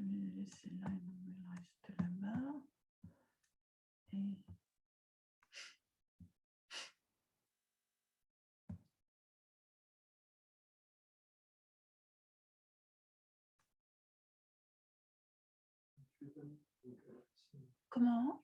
vais les laisser là, il reste là-bas. Et... Comment?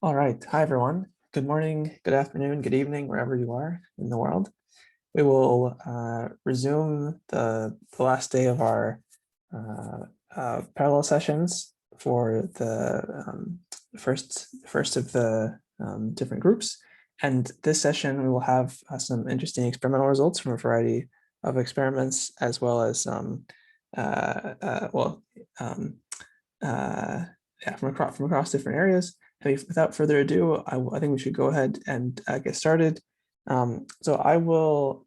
All right. Hi, everyone. Good morning, good afternoon, good evening, wherever you are in the world. We will resume the last day of our parallel sessions for the first of the different groups. And this session, we will have some interesting experimental results from a variety of experiments, as well as from across different areas. And without further ado, I think we should go ahead and get started. So I will,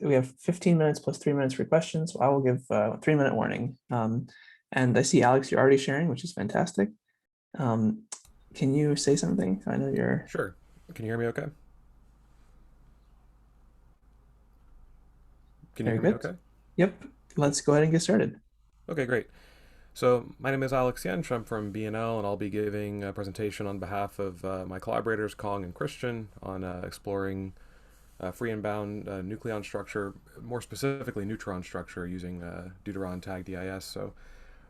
we have 15 minutes plus 3 minutes for questions. So I will give a 3-minute warning. And I see Alex, you're already sharing, which is fantastic. Can you say something? I know you're. Sure. Can you hear me okay? Can you Very hear me good. okay? Yep. Cool. Let's go ahead and get started. Okay, great. So my name is Alex Jentsch. I'm from BNL, and I'll be giving a presentation on behalf of my collaborators, Kong and Christian, on exploring free and bound nucleon structure, more specifically neutron structure using deuteron tag DIS. So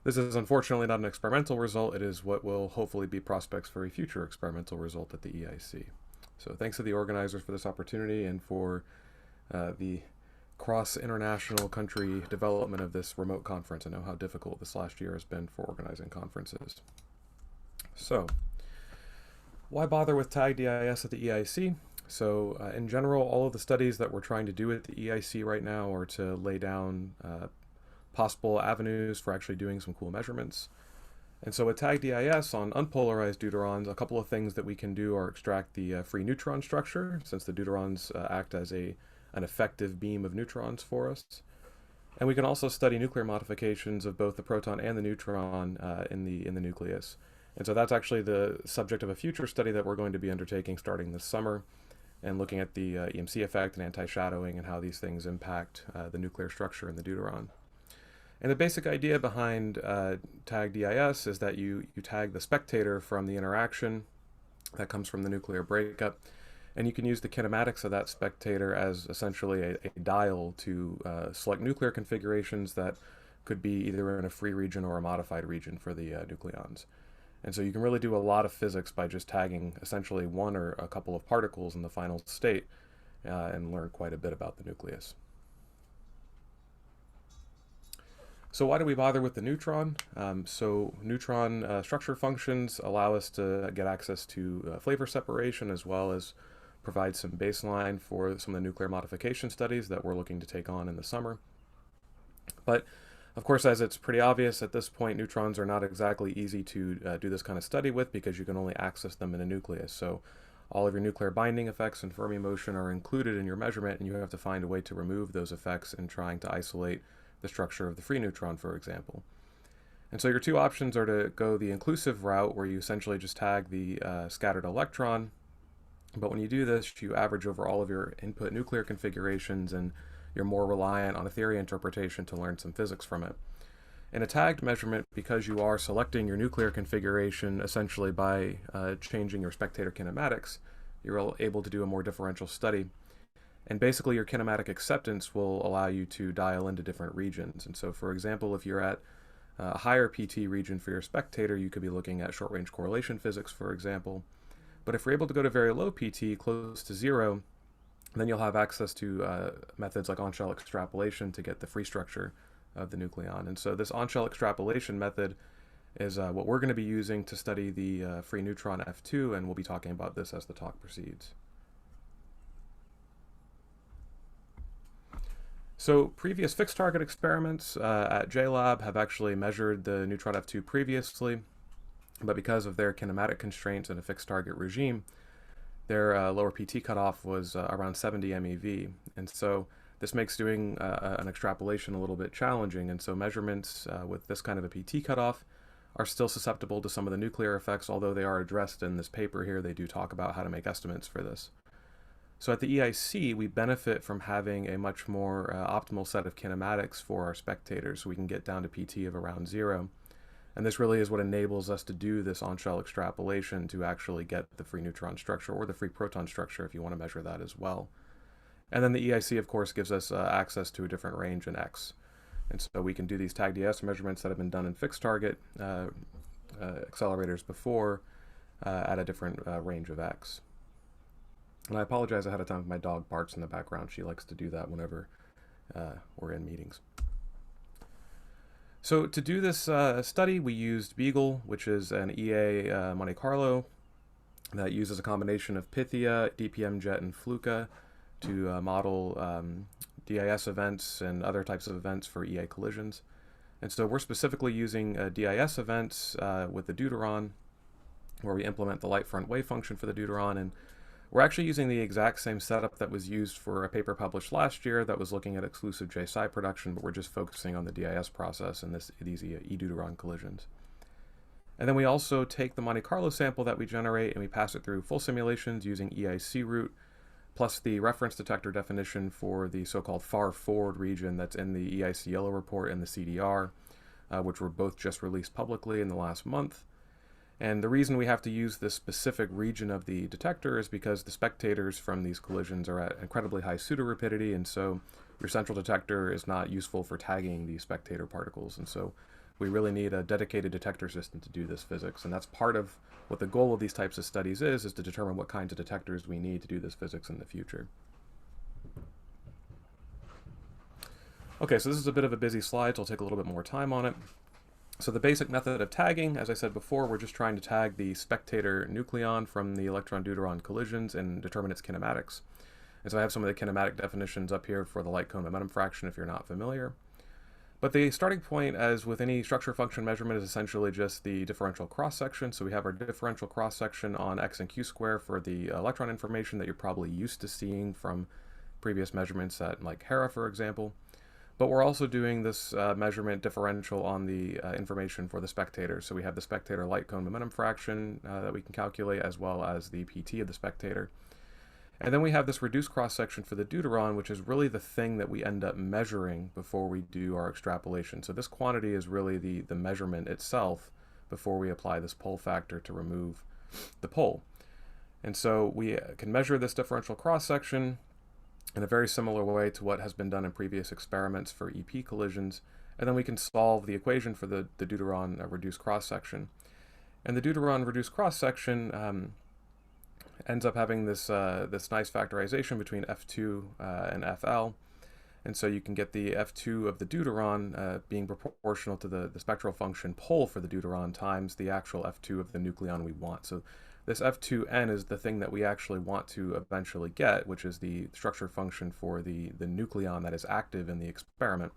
this is unfortunately not an experimental result. It is what will hopefully be prospects for a future experimental result at the EIC. So thanks to the organizers for this opportunity and for the cross-international country development of this remote conference. I know how difficult this last year has been for organizing conferences. So, why bother with tag DIS at the EIC? So, in general, all of the studies that we're trying to do at the EIC right now are to lay down possible avenues for actually doing some cool measurements. And so with tag DIS on unpolarized deuterons, a couple of things that we can do are extract the free neutron structure, since the deuterons act as an effective beam of neutrons for us. And we can also study nuclear modifications of both the proton and the neutron in the nucleus. And so that's actually the subject of a future study that we're going to be undertaking starting this summer, and looking at the EMC effect and anti-shadowing and how these things impact the nuclear structure in the deuteron. And the basic idea behind tag DIS is that you tag the spectator from the interaction that comes from the nuclear breakup, and you can use the kinematics of that spectator as essentially a dial to select nuclear configurations that could be either in a free region or a modified region for the nucleons. And so you can really do a lot of physics by just tagging essentially one or a couple of particles in the final state and learn quite a bit about the nucleus. So why do we bother with the neutron? So neutron structure functions allow us to get access to flavor separation, as well as provide some baseline for some of the nuclear modification studies that we're looking to take on in the summer. But of course, as it's pretty obvious at this point, neutrons are not exactly easy to do this kind of study with, because you can only access them in a nucleus. So all of your nuclear binding effects and Fermi motion are included in your measurement, and you have to find a way to remove those effects in trying to isolate the structure of the free neutron, for example. And so your two options are to go the inclusive route, where you essentially just tag the scattered electron. But when you do this, you average over all of your input nuclear configurations, and you're more reliant on a theory interpretation to learn some physics from it. In a tagged measurement, because you are selecting your nuclear configuration essentially by changing your spectator kinematics, you're able to do a more differential study. And basically, your kinematic acceptance will allow you to dial into different regions. And so, for example, if you're at a higher PT region for your spectator, you could be looking at short-range correlation physics, for example. But if you're able to go to very low PT, close to zero, then you'll have access to methods like on-shell extrapolation to get the free structure of the nucleon. And so this on-shell extrapolation method is what we're going to be using to study the free neutron F2, and we'll be talking about this as the talk proceeds. So previous fixed target experiments at JLab have actually measured the neutron F2 previously, but because of their kinematic constraints in a fixed target regime, their lower PT cutoff was around 70 MeV. And so this makes doing an extrapolation a little bit challenging. And so measurements with this kind of a PT cutoff are still susceptible to some of the nuclear effects, although they are addressed in this paper here. They do talk about how to make estimates for this. So at the EIC, we benefit from having a much more optimal set of kinematics for our spectators, so we can get down to PT of around zero. And this really is what enables us to do this on-shell extrapolation to actually get the free neutron structure, or the free proton structure if you want to measure that as well. And then the EIC, of course, gives us access to a different range in X. And so we can do these tag DS measurements that have been done in fixed target accelerators before, at a different range of x. And I apologize ahead of time if my dog barks in the background. She likes to do that whenever we're in meetings. So to do this study, we used Beagle, which is an EA Monte Carlo that uses a combination of Pythia, DPM-Jet, and Fluka to model DIS events and other types of events for EA collisions. And so we're specifically using DIS events with the deuteron, where we implement the light front wave function for the deuteron. And we're actually using the exact same setup that was used for a paper published last year that was looking at exclusive J-psi production, but we're just focusing on the DIS process and these e-deuteron collisions. And then we also take the Monte Carlo sample that we generate and we pass it through full simulations using EIC route, plus the reference detector definition for the so-called far forward region that's in the EIC yellow report and the CDR, which were both just released publicly in the last month. And the reason we have to use this specific region of the detector is because the spectators from these collisions are at incredibly high pseudo-rapidity, and so your central detector is not useful for tagging these spectator particles. And so we really need a dedicated detector system to do this physics. And that's part of what the goal of these types of studies is to determine what kinds of detectors we need to do this physics in the future. Okay, so this is a bit of a busy slide, so I'll take a little bit more time on it. So the basic method of tagging, as I said before, we're just trying to tag the spectator nucleon from the electron-deuteron collisions and determine its kinematics. And so I have some of the kinematic definitions up here for the light cone momentum fraction if you're not familiar. But the starting point, as with any structure function measurement, is essentially just the differential cross-section. So we have our differential cross-section on x and q square for the electron information that you're probably used to seeing from previous measurements at like Hera, for example. But we're also doing this measurement differential on the information for the spectator. So we have the spectator light cone momentum fraction that we can calculate, as well as the PT of the spectator. And then we have this reduced cross-section for the deuteron, which is really the thing that we end up measuring before we do our extrapolation. So this quantity is really the measurement itself before we apply this pole factor to remove the pole. And so we can measure this differential cross-section in a very similar way to what has been done in previous experiments for EP collisions, and then we can solve the equation for the deuteron reduced cross-section. And the deuteron reduced cross-section ends up having this this nice factorization between F2 and FL, and so you can get the F2 of the deuteron being proportional to the spectral function pole for the deuteron times the actual F2 of the nucleon we want. So this F2n is the thing that we actually want to eventually get, which is the structure function for the nucleon that is active in the experiment.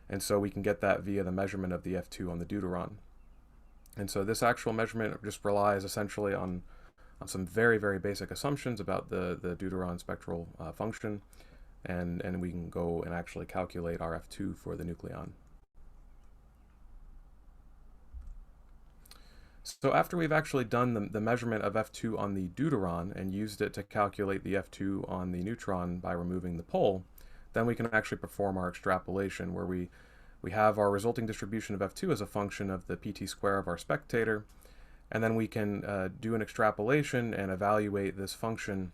And so we can get that via the measurement of the F2 on the deuteron. And so this actual measurement just relies essentially on some very, very basic assumptions about the deuteron spectral function, and we can go and actually calculate our F2 for the nucleon. So after we've actually done the measurement of F2 on the deuteron and used it to calculate the F2 on the neutron by removing the pole, then we can actually perform our extrapolation, where we have our resulting distribution of F2 as a function of the PT square of our spectator, and then we can do an extrapolation and evaluate this function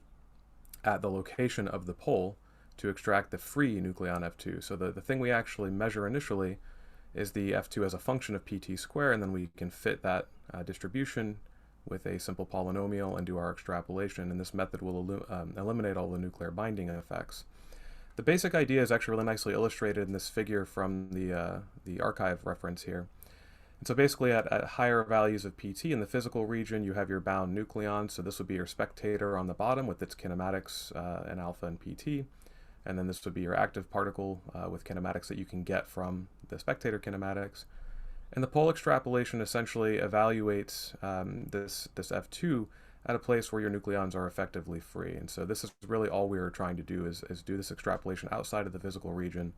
at the location of the pole to extract the free nucleon F2. So the thing we actually measure initially is the F2 as a function of PT square, and then we can fit that distribution with a simple polynomial and do our extrapolation, and this method will eliminate all the nuclear binding effects. The basic idea is actually really nicely illustrated in this figure from the archive reference here. And so basically at higher values of PT in the physical region, you have your bound nucleon, so this would be your spectator on the bottom with its kinematics in alpha and PT, and then this would be your active particle with kinematics that you can get from the spectator kinematics. And the pole extrapolation essentially evaluates this F2 at a place where your nucleons are effectively free. And so this is really all we are trying to do is do this extrapolation outside of the physical region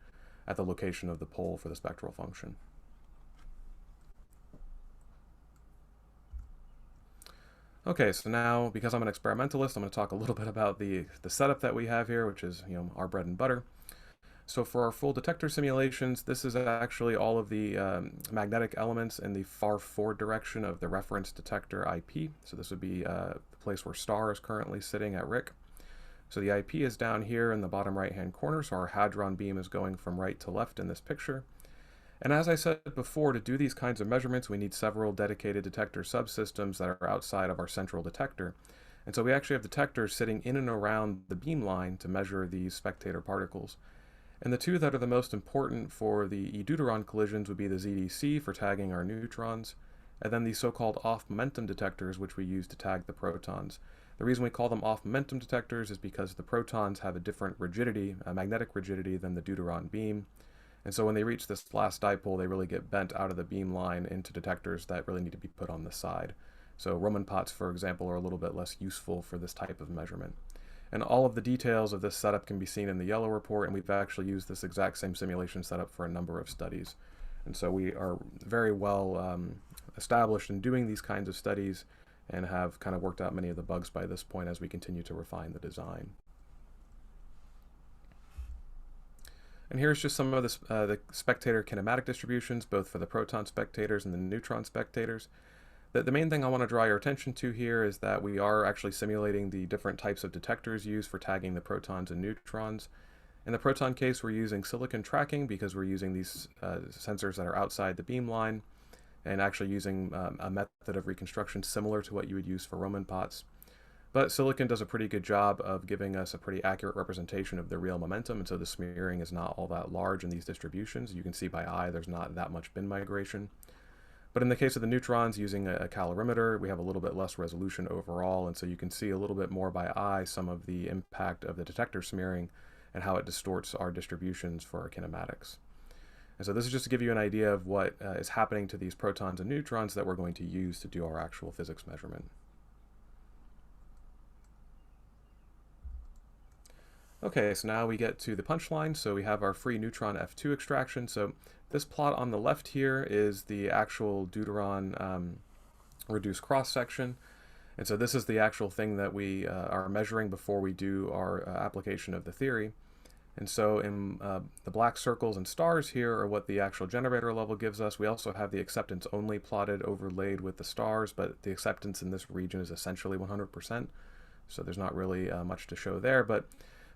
at the location of the pole for the spectral function. Okay, so now, because I'm an experimentalist, I'm going to talk a little bit about the setup that we have here, which is our bread and butter. So for our full detector simulations, this is actually all of the magnetic elements in the far forward direction of the reference detector IP. So this would be the place where star is currently sitting at RIC. So the IP is down here in the bottom right-hand corner, so our hadron beam is going from right to left in this picture. And as I said before, to do these kinds of measurements, we need several dedicated detector subsystems that are outside of our central detector. And so we actually have detectors sitting in and around the beamline to measure these spectator particles. And the two that are the most important for the deuteron collisions would be the ZDC for tagging our neutrons, and then the so-called off-momentum detectors, which we use to tag the protons. The reason we call them off-momentum detectors is because the protons have a different rigidity, a magnetic rigidity, than the deuteron beam. And so when they reach this last dipole, they really get bent out of the beam line into detectors that really need to be put on the side. So Roman pots, for example, are a little bit less useful for this type of measurement. And all of the details of this setup can be seen in the yellow report, and we've actually used this exact same simulation setup for a number of studies. And so we are very well established in doing these kinds of studies and have kind of worked out many of the bugs by this point as we continue to refine the design. And here's just some of the spectator kinematic distributions, both for the proton spectators and the neutron spectators. The main thing I want to draw your attention to here is that we are actually simulating the different types of detectors used for tagging the protons and neutrons. In the proton case, we're using silicon tracking because we're using these sensors that are outside the beamline and actually using a method of reconstruction similar to what you would use for Roman pots. But silicon does a pretty good job of giving us a pretty accurate representation of the real momentum, and so the smearing is not all that large in these distributions. You can see by eye there's not that much bin migration. But in the case of the neutrons, using a calorimeter, we have a little bit less resolution overall, and so you can see a little bit more by eye some of the impact of the detector smearing and how it distorts our distributions for our kinematics. And so this is just to give you an idea of what is happening to these protons and neutrons that we're going to use to do our actual physics measurement. Okay, so now we get to the punchline. So we have our free neutron F2 extraction. So this plot on the left here is the actual deuteron reduced cross-section. And so this is the actual thing that we are measuring before we do our application of the theory. And so in the black circles and stars here are what the actual generator level gives us. We also have the acceptance only plotted overlaid with the stars, but the acceptance in this region is essentially 100%. So there's not really much to show there. But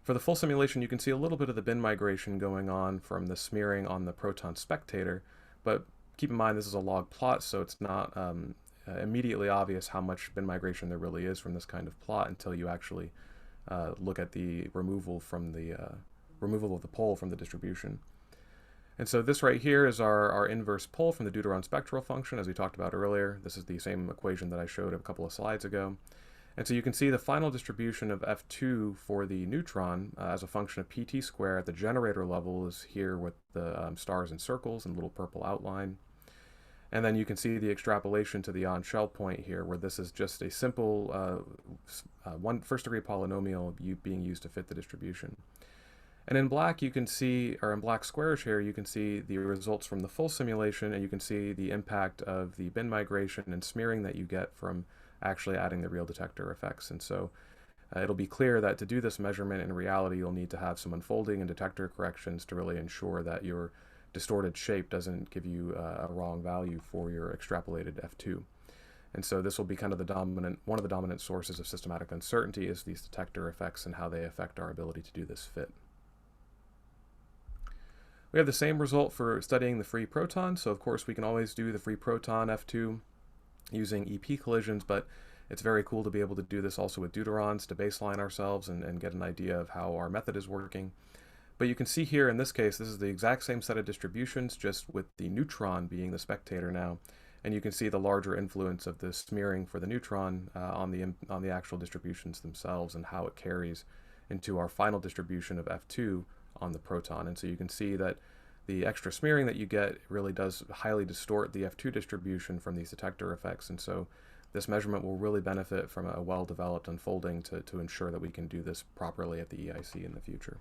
for the full simulation, you can see a little bit of the bin migration going on from the smearing on the proton spectator, but keep in mind this is a log plot, so it's not immediately obvious how much bin migration there really is from this kind of plot until you actually look at the removal of the pole from the distribution. And so this right here is our inverse pole from the deuteron spectral function, as we talked about earlier. This is the same equation that I showed a couple of slides ago. And so you can see the final distribution of F2 for the neutron as a function of pt square at the generator level is here with the stars and circles and little purple outline. And then you can see the extrapolation to the on-shell point here, where this is just a simple first-degree polynomial being used to fit the distribution. And in black you can see, or in black squares here, you can see the results from the full simulation, and you can see the impact of the bin migration and smearing that you get from actually adding the real detector effects. And so it'll be clear that to do this measurement in reality, you'll need to have some unfolding and detector corrections to really ensure that your distorted shape doesn't give you a wrong value for your extrapolated F2. And so this will be kind of one of the dominant sources of systematic uncertainty is these detector effects and how they affect our ability to do this fit. We have the same result for studying the free proton. So of course we can always do the free proton F2 using EP collisions, but it's very cool to be able to do this also with deuterons to baseline ourselves and get an idea of how our method is working. But you can see here in this case, this is the exact same set of distributions, just with the neutron being the spectator now. And you can see the larger influence of the smearing for the neutron on the actual distributions themselves and how it carries into our final distribution of F2 on the proton. And so you can see that the extra smearing that you get really does highly distort the F2 distribution from these detector effects. And so this measurement will really benefit from a well-developed unfolding to ensure that we can do this properly at the EIC in the future.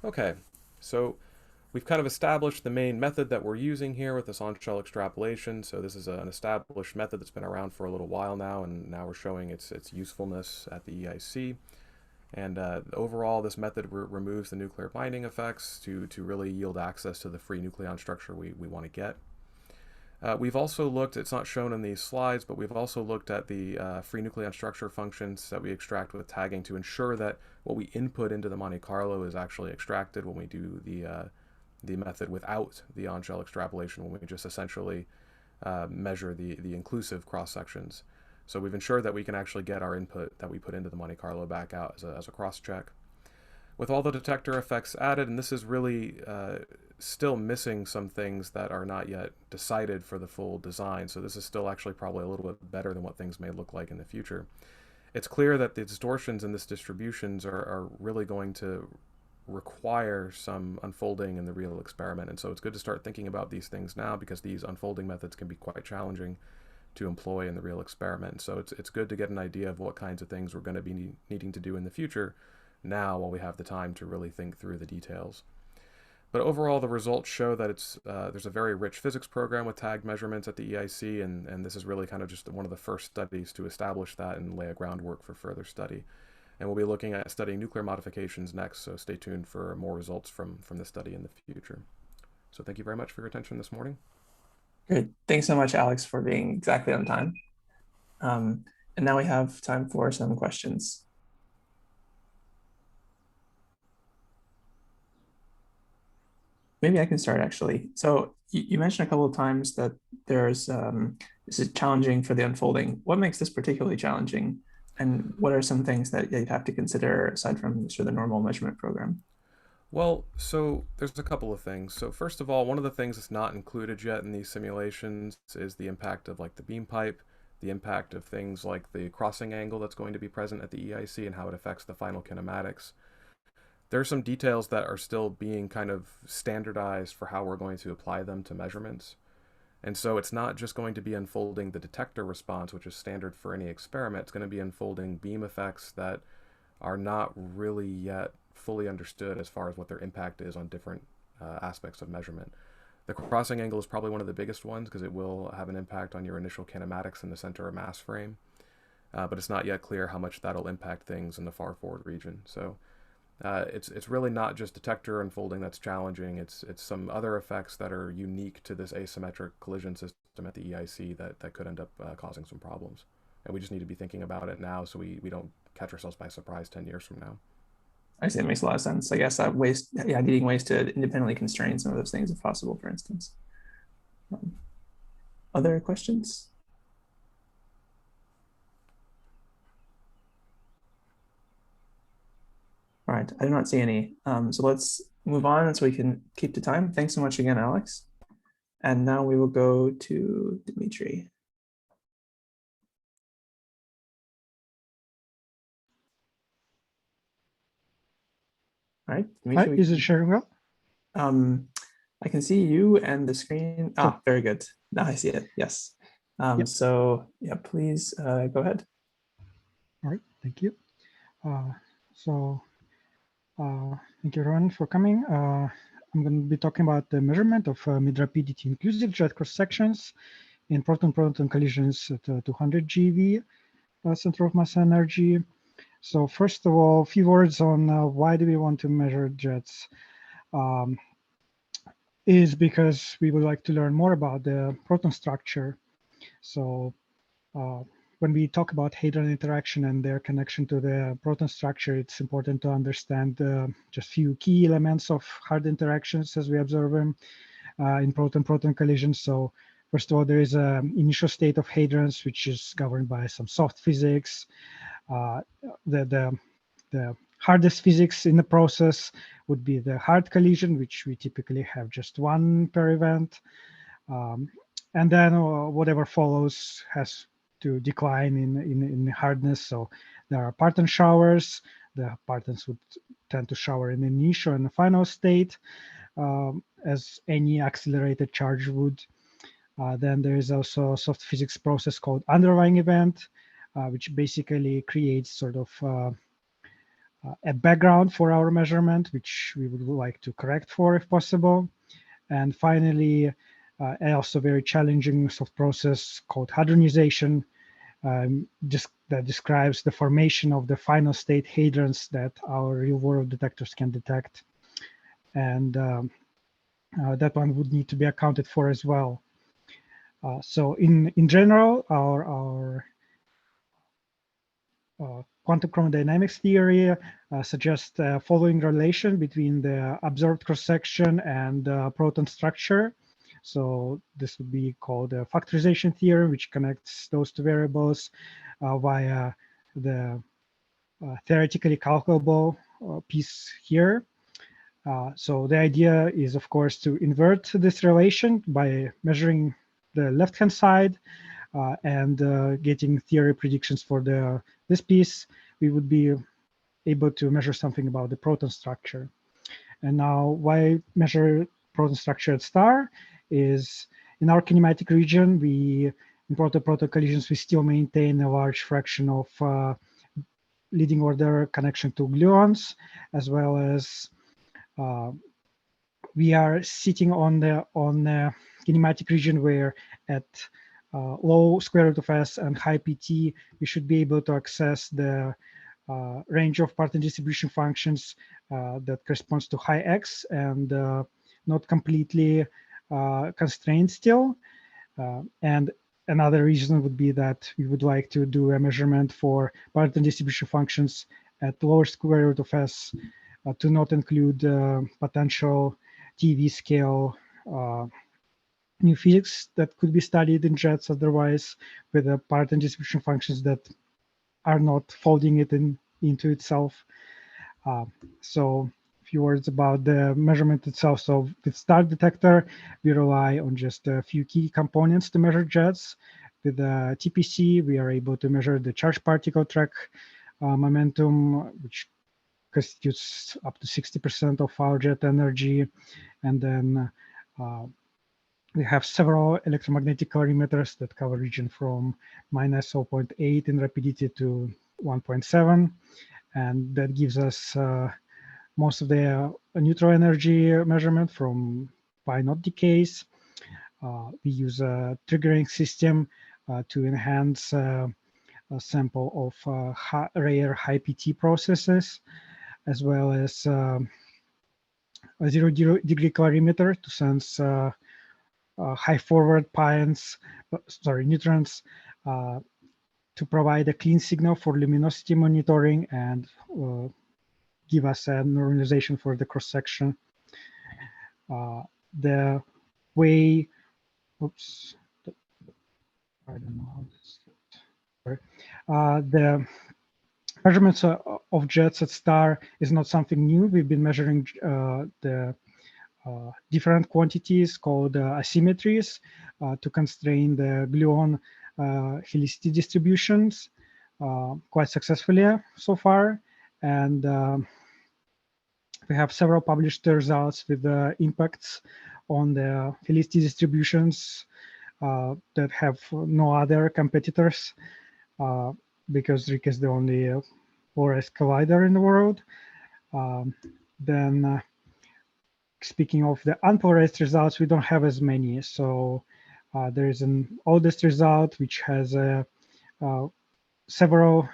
Okay, so we've kind of established the main method that we're using here with this on-shell extrapolation. So this is an established method that's been around for a little while now, and now we're showing its usefulness at the EIC. And overall, this method removes the nuclear binding effects to really yield access to the free nucleon structure we want to get. We've also looked, it's not shown in these slides, but we've also looked at the free nucleon structure functions that we extract with tagging to ensure that what we input into the Monte Carlo is actually extracted when we do the method without the on-shell extrapolation, when we just essentially measure the inclusive cross-sections. So we've ensured that we can actually get our input that we put into the Monte Carlo back out as a cross-check. With all the detector effects added, and this is really still missing some things that are not yet decided for the full design, so this is still actually probably a little bit better than what things may look like in the future. It's clear that the distortions in this distributions are really going to require some unfolding in the real experiment, and so it's good to start thinking about these things now, because these unfolding methods can be quite challenging to employ in the real experiment. So it's good to get an idea of what kinds of things we're going to be needing to do in the future now, while we have the time to really think through the details. But overall, the results show that there's a very rich physics program with tagged measurements at the EIC, and this is really kind of just one of the first studies to establish that and lay a groundwork for further study. And we'll be looking at studying nuclear modifications next, so stay tuned for more results from this study in the future. So thank you very much for your attention this morning. Great. Thanks so much, Alex, for being exactly on time. And now we have time for some questions. Maybe I can start, actually. So you mentioned a couple of times that there's this is challenging for the unfolding. What makes this particularly challenging? And what are some things that you'd have to consider aside from sort of the normal measurement program? Well, so there's a couple of things. So first of all, one of the things that's not included yet in these simulations is the impact of like the beam pipe, the impact of things like the crossing angle that's going to be present at the EIC and how it affects the final kinematics. There are some details that are still being kind of standardized for how we're going to apply them to measurements. And so it's not just going to be unfolding the detector response, which is standard for any experiment. It's going to be unfolding beam effects that are not really yet fully understood as far as what their impact is on different aspects of measurement. The crossing angle is probably one of the biggest ones because it will have an impact on your initial kinematics in the center of mass frame, but it's not yet clear how much that'll impact things in the far forward region. So it's really not just detector unfolding that's challenging. It's some other effects that are unique to this asymmetric collision system at the EIC that could end up causing some problems. And we just need to be thinking about it now so we don't catch ourselves by surprise 10 years from now. I see, it makes a lot of sense. I guess needing ways to independently constrain some of those things if possible, for instance. Other questions? All right, I do not see any. So let's move on so we can keep the time. Thanks so much again, Alex. And now we will go to Dmitrii. All right, Dmitrii. Is it sharing well? I can see you and the screen. Cool. Very good. Now I see it. Yes. Yep. So yeah, please go ahead. All right, thank you. Thank you everyone for coming. I'm going to be talking about the measurement of mid-rapidity inclusive jet cross-sections in proton-proton collisions at 200 GeV center of mass energy. So first of all, a few words on why do we want to measure jets. Is because we would like to learn more about the proton structure. So when we talk about hadron interaction and their connection to the proton structure, it's important to understand just few key elements of hard interactions as we observe them in proton-proton collisions. So first of all, there is an initial state of hadrons, which is governed by some soft physics. The hardest physics in the process would be the hard collision, which we typically have just one per event. And then whatever follows has to decline in hardness. So there are parton showers. The partons would tend to shower in the initial and the final state, as any accelerated charge would. Then there is also a soft physics process called underlying event, which basically creates sort of a background for our measurement, which we would like to correct for if possible. And finally, also very challenging soft process called hadronization, that describes the formation of the final state hadrons that our real-world detectors can detect. And that one would need to be accounted for as well. So in general, our quantum chromodynamics theory suggests the following relation between the observed cross-section and proton structure. So this would be called the factorization theorem, which connects those two variables via the theoretically calculable piece here. So the idea is, of course, to invert this relation by measuring the left-hand side and getting theory predictions for this piece. We would be able to measure something about the proton structure. And now, why measure proton structure at star is in our kinematic region, in proton-proton collisions, we still maintain a large fraction of leading order connection to gluons, as well as we are sitting on the kinematic region where at low square root of s and high pt, we should be able to access the range of Parton distribution functions that corresponds to high x and not completely constrained still. And another reason would be that we would like to do a measurement for Parton distribution functions at lower square root of s to not include potential TV scale new physics that could be studied in jets otherwise with the Parton distribution functions that are not folding it into itself. So a few words about the measurement itself. So with star detector, we rely on just a few key components to measure jets. With the TPC, we are able to measure the charged particle track momentum, which constitutes up to 60% of our jet energy. And then we have several electromagnetic colorimeters that cover region from minus 0.8 in rapidity to 1.7. And that gives us most of the neutral energy measurement from pi naught decays. We use a triggering system to enhance a sample of rare high PT processes, as well as a 0-degree colorimeter to sense high forward neutrons to provide a clean signal for luminosity monitoring and give us a normalization for the cross-section. The way, oops, I don't know how this, sorry. The measurements of jets at star is not something new. We've been measuring the different quantities called asymmetries to constrain the gluon helicity distributions quite successfully so far. And we have several published results with impacts on the helicity distributions that have no other competitors because RHIC is the only polarized collider in the world. Then speaking of the unpolarized results, we don't have as many. So there is an oldest result which has several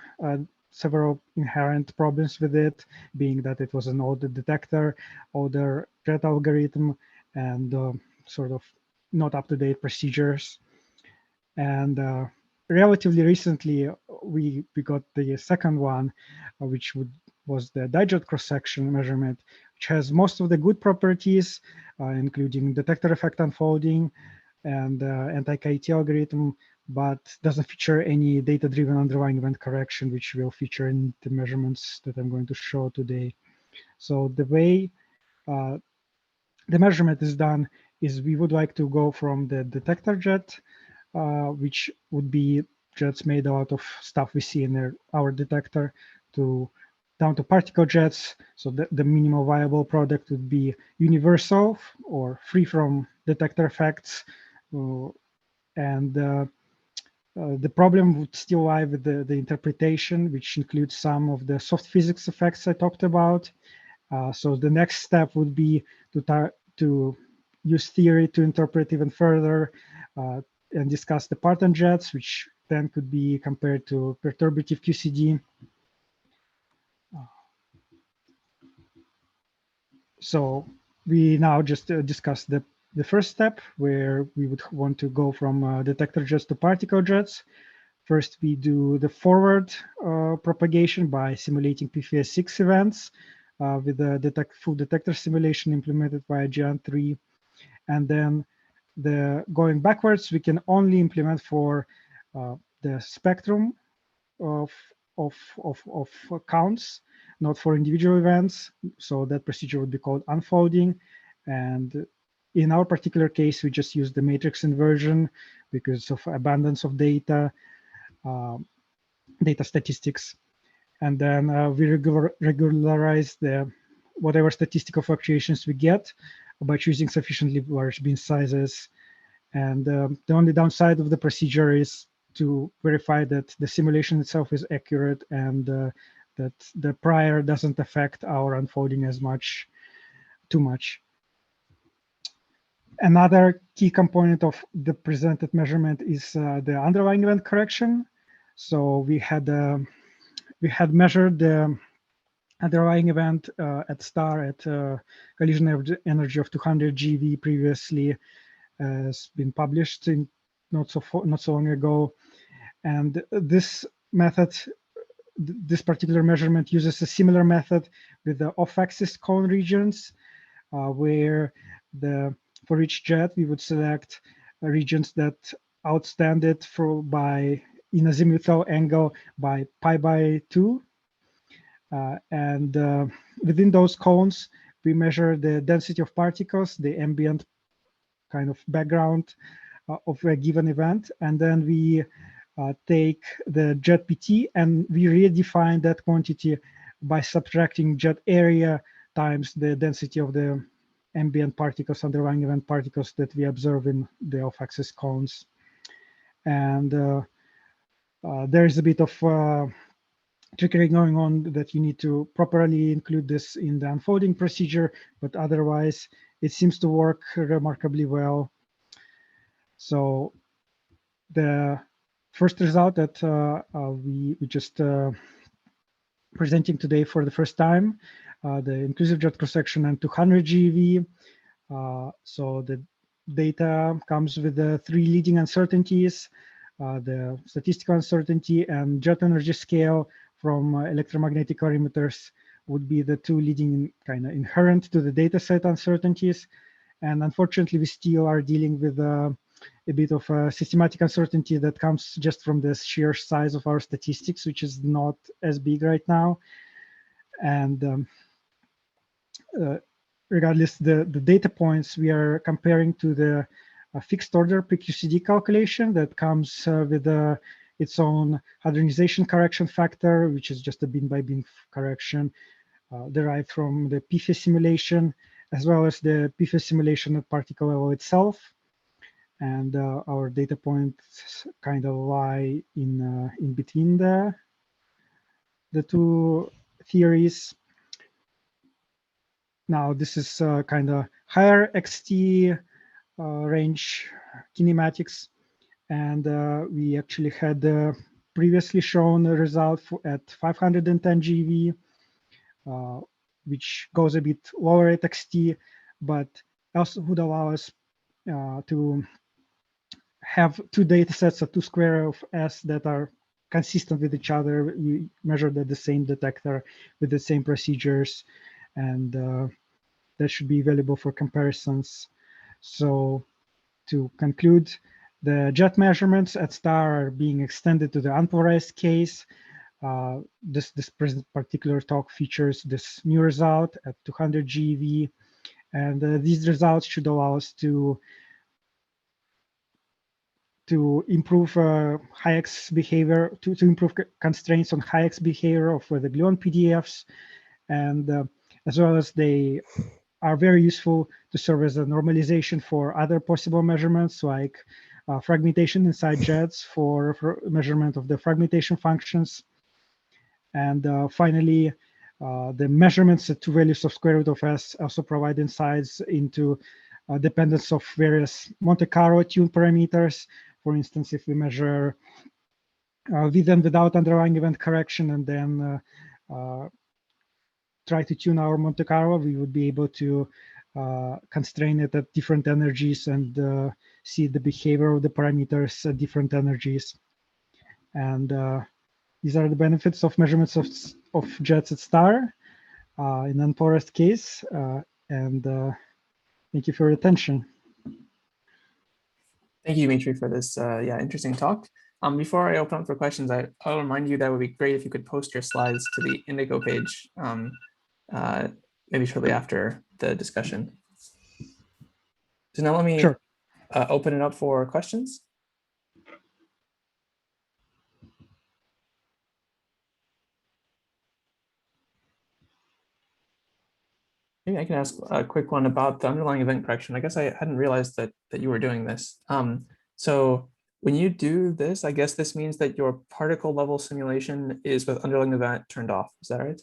inherent problems with it, being that it was an older detector, older jet algorithm, and sort of not up-to-date procedures. And relatively recently, we got the second one, which was the dijet cross-section measurement, which has most of the good properties, including detector effect unfolding and anti-KT algorithm, but doesn't feature any data-driven underlying event correction, which will feature in the measurements that I'm going to show today. So the way the measurement is done is we would like to go from the detector jet, which would be jets made out of stuff we see in our detector, down to particle jets. So the minimal viable product would be universal or free from detector effects. And the problem would still lie with the interpretation, which includes some of the soft physics effects I talked about. So the next step would be to use theory to interpret even further and discuss the Parton jets, which then could be compared to perturbative QCD. So we now just discuss the the first step, where we would want to go from detector jets to particle jets. First, we do the forward propagation by simulating PFS6 events with the full detector simulation implemented via GN3. And then going backwards, we can only implement for the spectrum of counts, not for individual events. So that procedure would be called unfolding. And in our particular case, we just use the matrix inversion because of abundance of data, data statistics. And then we regularize the whatever statistical fluctuations we get by choosing sufficiently large bin sizes. And the only downside of the procedure is to verify that the simulation itself is accurate and that the prior doesn't affect our unfolding too much. Another key component of the presented measurement is the underlying event correction. So we had measured the underlying event at star at collision energy of 200 GeV previously, has been published in not so long ago. And this method, this particular measurement uses a similar method with the off-axis cone regions, where for each jet we would select regions that outstand it by in azimuthal angle by pi/2. And within those cones, we measure the density of particles, the ambient kind of background of a given event. And then we take the jet PT and we redefine that quantity by subtracting jet area times the density of the ambient particles, underlying event particles that we observe in the off-axis cones. And there is a bit of trickery going on that you need to properly include this in the unfolding procedure, but otherwise it seems to work remarkably well. So the first result that we just presenting today for the first time, the inclusive jet cross-section and 200 GeV. So the data comes with the three leading uncertainties, the statistical uncertainty and jet energy scale from electromagnetic perimeters would be the two leading kind of inherent to the data set uncertainties. And unfortunately, we still are dealing with a bit of a systematic uncertainty that comes just from the sheer size of our statistics, which is not as big right now. And regardless, the data points we are comparing to the fixed order PQCD calculation that comes with its own hadronization correction factor, which is just a bin by bin correction derived from the PFS simulation, as well as the PFS simulation at particle level itself. And our data points kind of lie in between the two theories. Now this is kind of higher XT range kinematics, and we actually had previously shown a result at 510 GeV, which goes a bit lower at XT, but also would allow us to have two data sets of 2 square of S that are consistent with each other. We measured at the same detector with the same procedures, and that should be available for comparisons. So to conclude, the jet measurements at star are being extended to the unpolarized case. This particular talk features this new result at 200 GeV, and these results should allow us to improve high-X behavior, to improve constraints on high-X behavior of the gluon PDFs, and as well as they are very useful to serve as a normalization for other possible measurements like fragmentation inside jets for measurement of the fragmentation functions. And finally, the measurements at two values of square root of S also provide insights into dependence of various Monte Carlo tuned parameters. For instance, if we measure with and without underlying event correction and then try to tune our Monte Carlo, we would be able to constrain it at different energies and see the behavior of the parameters at different energies. And these are the benefits of measurements of jets at star in unpolarized case. And thank you for your attention. Thank you, Dmitrii, for this interesting talk. Before I open up for questions, I'll remind you that it would be great if you could post your slides to the Indigo page, maybe shortly after the discussion. So now let me open it up for questions. Maybe I can ask a quick one about the underlying event correction. I guess I hadn't realized that you were doing this. So when you do this, I guess this means that your particle level simulation is with underlying event turned off. Is that right?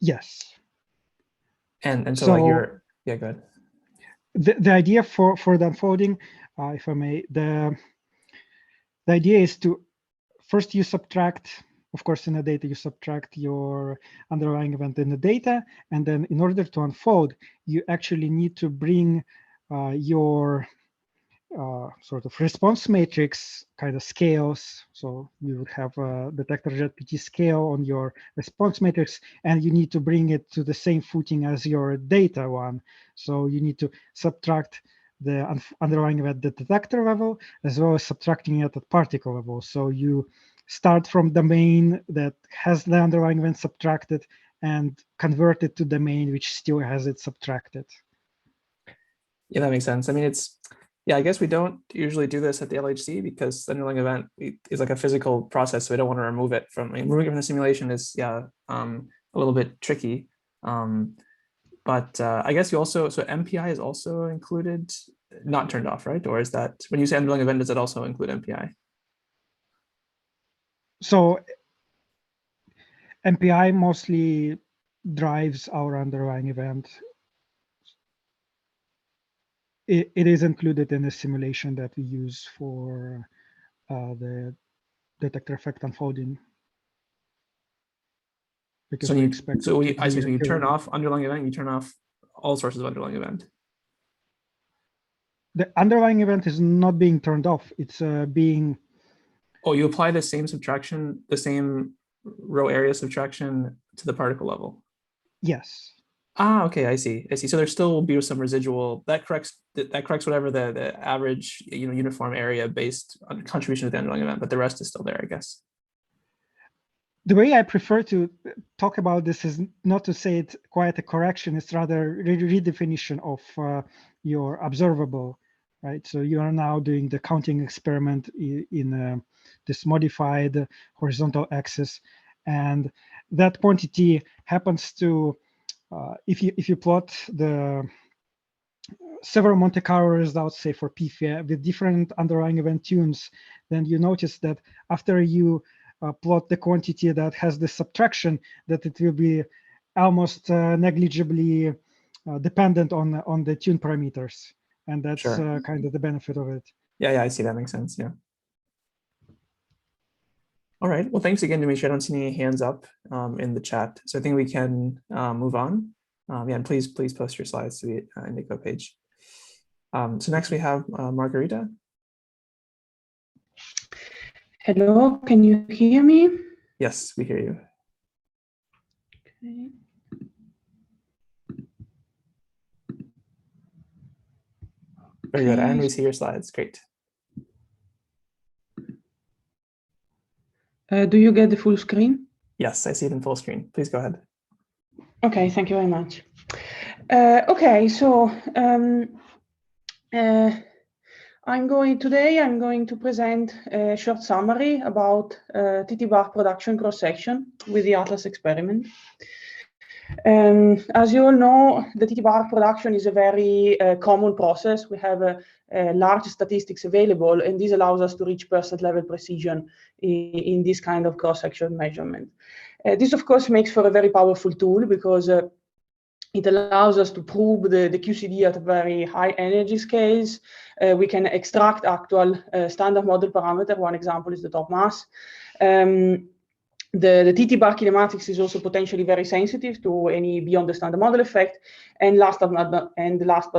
Yes. And so like you're, yeah, go ahead. The idea for the unfolding, if I may, the idea is to first you subtract, of course, in the data, you subtract your underlying event in the data. And then in order to unfold, you actually need to bring your sort of response matrix kind of scales. So you would have a detector jet PT scale on your response matrix, and you need to bring it to the same footing as your data one. So you need to subtract the underlying event at the detector level, as well as subtracting it at particle level. So you start from domain that has the underlying event subtracted and convert it to domain which still has it subtracted. Yeah, that makes sense. I mean, yeah, I guess we don't usually do this at the LHC because the underlying event is like a physical process, so we don't want to remove it from, removing it from the simulation is, a little bit tricky. But I guess you also, so MPI is also included, not turned off, right? Or is that, when you say underlying event, does it also include MPI? So MPI mostly drives our underlying event. It is included in the simulation that we use for the detector effect unfolding. Because So we expect so when you turn off underlying event, you turn off all sources of underlying event. The underlying event is not being turned off. It's being. Oh, you apply the same subtraction, the same row area subtraction to the particle level. Yes. Ah, okay, I see. So there still will be some residual that corrects whatever the average uniform area based on contribution to the underlying event, but the rest is still there, I guess. The way I prefer to talk about this is not to say it's quite a correction, it's rather a redefinition of your observable, right? So you are now doing the counting experiment in this modified horizontal axis, and that quantity happens to, if you plot the several Monte Carlo results, say for PFA with different underlying event tunes, then you notice that after you plot the quantity that has the subtraction, that it will be almost negligibly dependent on the tune parameters, and that's kind of the benefit of it. Yeah, I see. That makes sense. Yeah. All right. Well, thanks again, Dmitrii. I don't see any hands up in the chat, so I think we can move on. And please post your slides to the Indigo page. So next we have Margherita. Hello, can you hear me? Yes, we hear you. Okay. Very good, and we see your slides. Great. Do you get the full screen? Yes, I see it in full screen. Please go ahead. Okay, thank you very much. Okay, so I'm going to present a short summary about ttbar production cross-section with the Atlas experiment. As you all know, the ttbar production is a very common process. We have large statistics available, and this allows us to reach percent-level precision in this kind of cross-section measurement. This, of course, makes for a very powerful tool because it allows us to probe the QCD at very high energy scales. We can extract actual standard model parameter. One example is the top mass. The ttbar kinematics is also potentially very sensitive to any beyond the standard model effect. And last but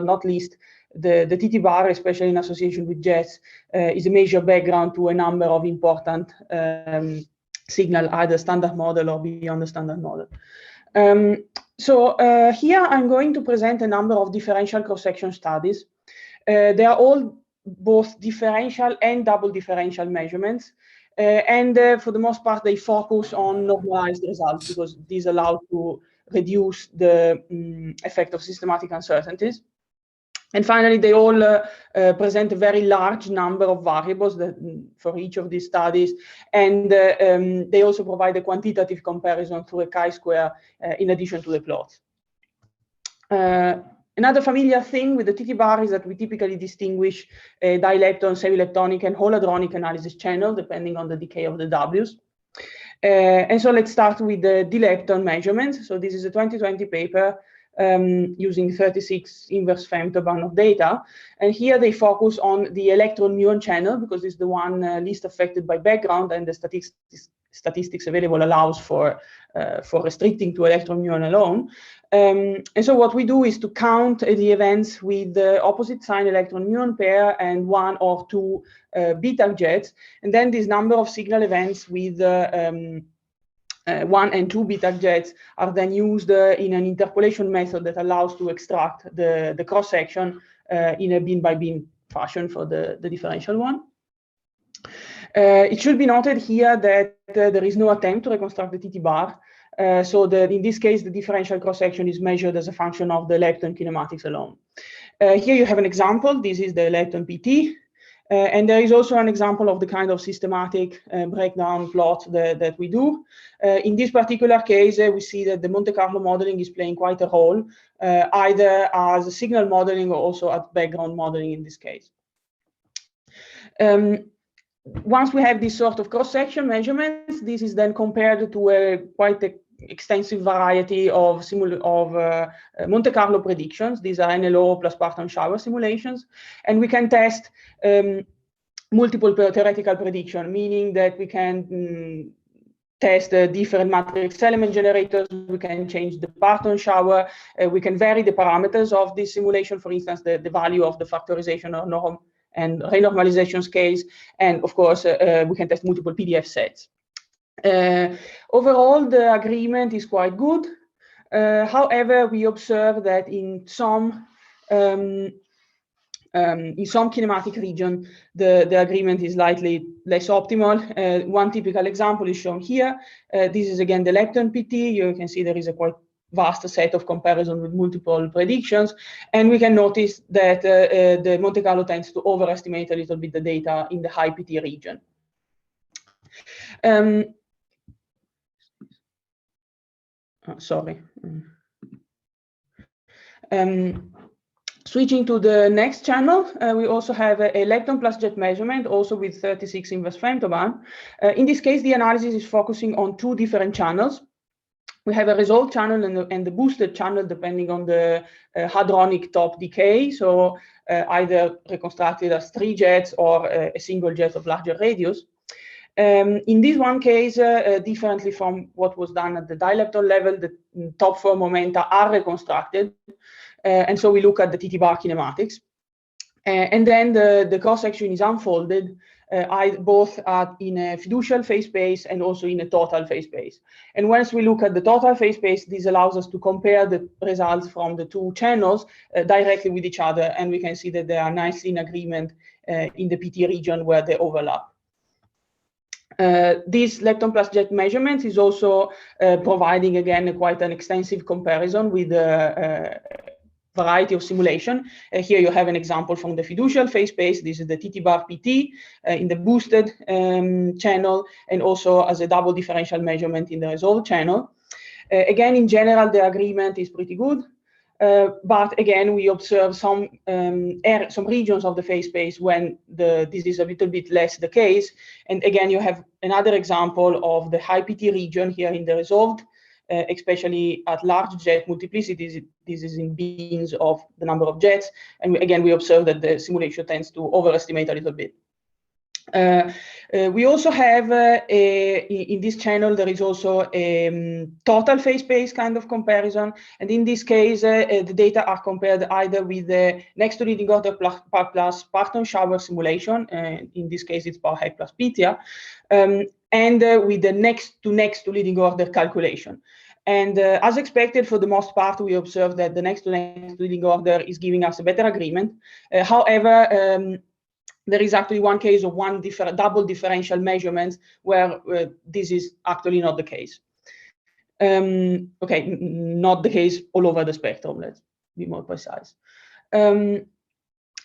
not least, the ttbar, especially in association with jets, is a major background to a number of important signal, either standard model or beyond the standard model. Here I'm going to present a number of differential cross-section studies. They are all both differential and double differential measurements. For the most part, they focus on normalized results because these allow to reduce the effect of systematic uncertainties. And finally, they all present a very large number of variables for each of these studies. And they also provide a quantitative comparison through a chi-square in addition to the plots. Another familiar thing with the ttbar is that we typically distinguish a dilepton, semi-leptonic, and whole hadronic analysis channel, depending on the decay of the Ws. And so let's start with the dilepton measurements. So this is a 2020 paper using 36 inverse femtobarn of data. And here they focus on the electron-muon channel because it's the one least affected by background, and the statistics available allows for restricting to electron-muon alone. And so what we do is to count the events with the opposite sign electron-muon pair and 1 or 2 beta jets. And then this number of signal events with 1 and 2 beta jets are then used in an interpolation method that allows to extract the cross-section in a bin-by-bin fashion for the differential one. It should be noted here that there is no attempt to reconstruct the ttbar. In this case, the differential cross-section is measured as a function of the lepton kinematics alone. Here you have an example. This is the lepton PT. And there is also an example of the kind of systematic breakdown plot that we do. In this particular case, we see that the Monte Carlo modeling is playing quite a role, either as a signal modeling or also as background modeling in this case. Once we have this sort of cross-section measurements, this is then compared to a quite extensive variety of Monte Carlo predictions. These are NLO plus Parton shower simulations. And we can test multiple theoretical prediction, meaning that we can test different matrix element generators. We can change the Parton shower. We can vary the parameters of this simulation, for instance, the value of the factorization or norm and renormalization scales. And of course, we can test multiple PDF sets. Overall, the agreement is quite good. However, we observe that in some kinematic region, the agreement is slightly less optimal. One typical example is shown here. This is again the lepton PT. You can see there is a quite vast set of comparison with multiple predictions. And we can notice that the Monte Carlo tends to overestimate a little bit the data in the high PT region. Switching to the next channel, we also have a lepton plus jet measurement, also with 36 inverse femtobarn. In this case, the analysis is focusing on 2 different channels. We have a resolved channel and the boosted channel, depending on the hadronic top decay. So either reconstructed as 3 jets or a single jet of larger radius. In this one case, differently from what was done at the dilepton level, the top 4 momenta are reconstructed. And so we look at the ttbar kinematics. And then the cross-section is unfolded both in a fiducial phase space and also in a total phase space. And once we look at the total phase space, this allows us to compare the results from the 2 channels directly with each other. And we can see that they are nicely in agreement in the PT region where they overlap. This lepton plus jet measurement is also providing, again, quite an extensive comparison with the variety of simulation. Here you have an example from the fiducial phase space. This is the ttbar PT in the boosted channel, and also as a double differential measurement in the resolved channel. Again, in general, the agreement is pretty good. But again, we observe some regions of the phase space when this is a little bit less the case. And again, you have another example of the high PT region here in the resolved, especially at large jet multiplicities. This is in bins of the number of jets. And again, we observe that the simulation tends to overestimate a little bit. We also have, in this channel, there is also a total phase space kind of comparison. And in this case, the data are compared either with the next to leading order plus Parton shower simulation. In this case, it's Powerhead plus Pythia, and with the next to leading order calculation. And as expected, for the most part, we observed that the next to leading order is giving us a better agreement. However, there is actually one case of double differential measurements where this is actually not the case. Okay, not the case all over the spectrum, let's be more precise. The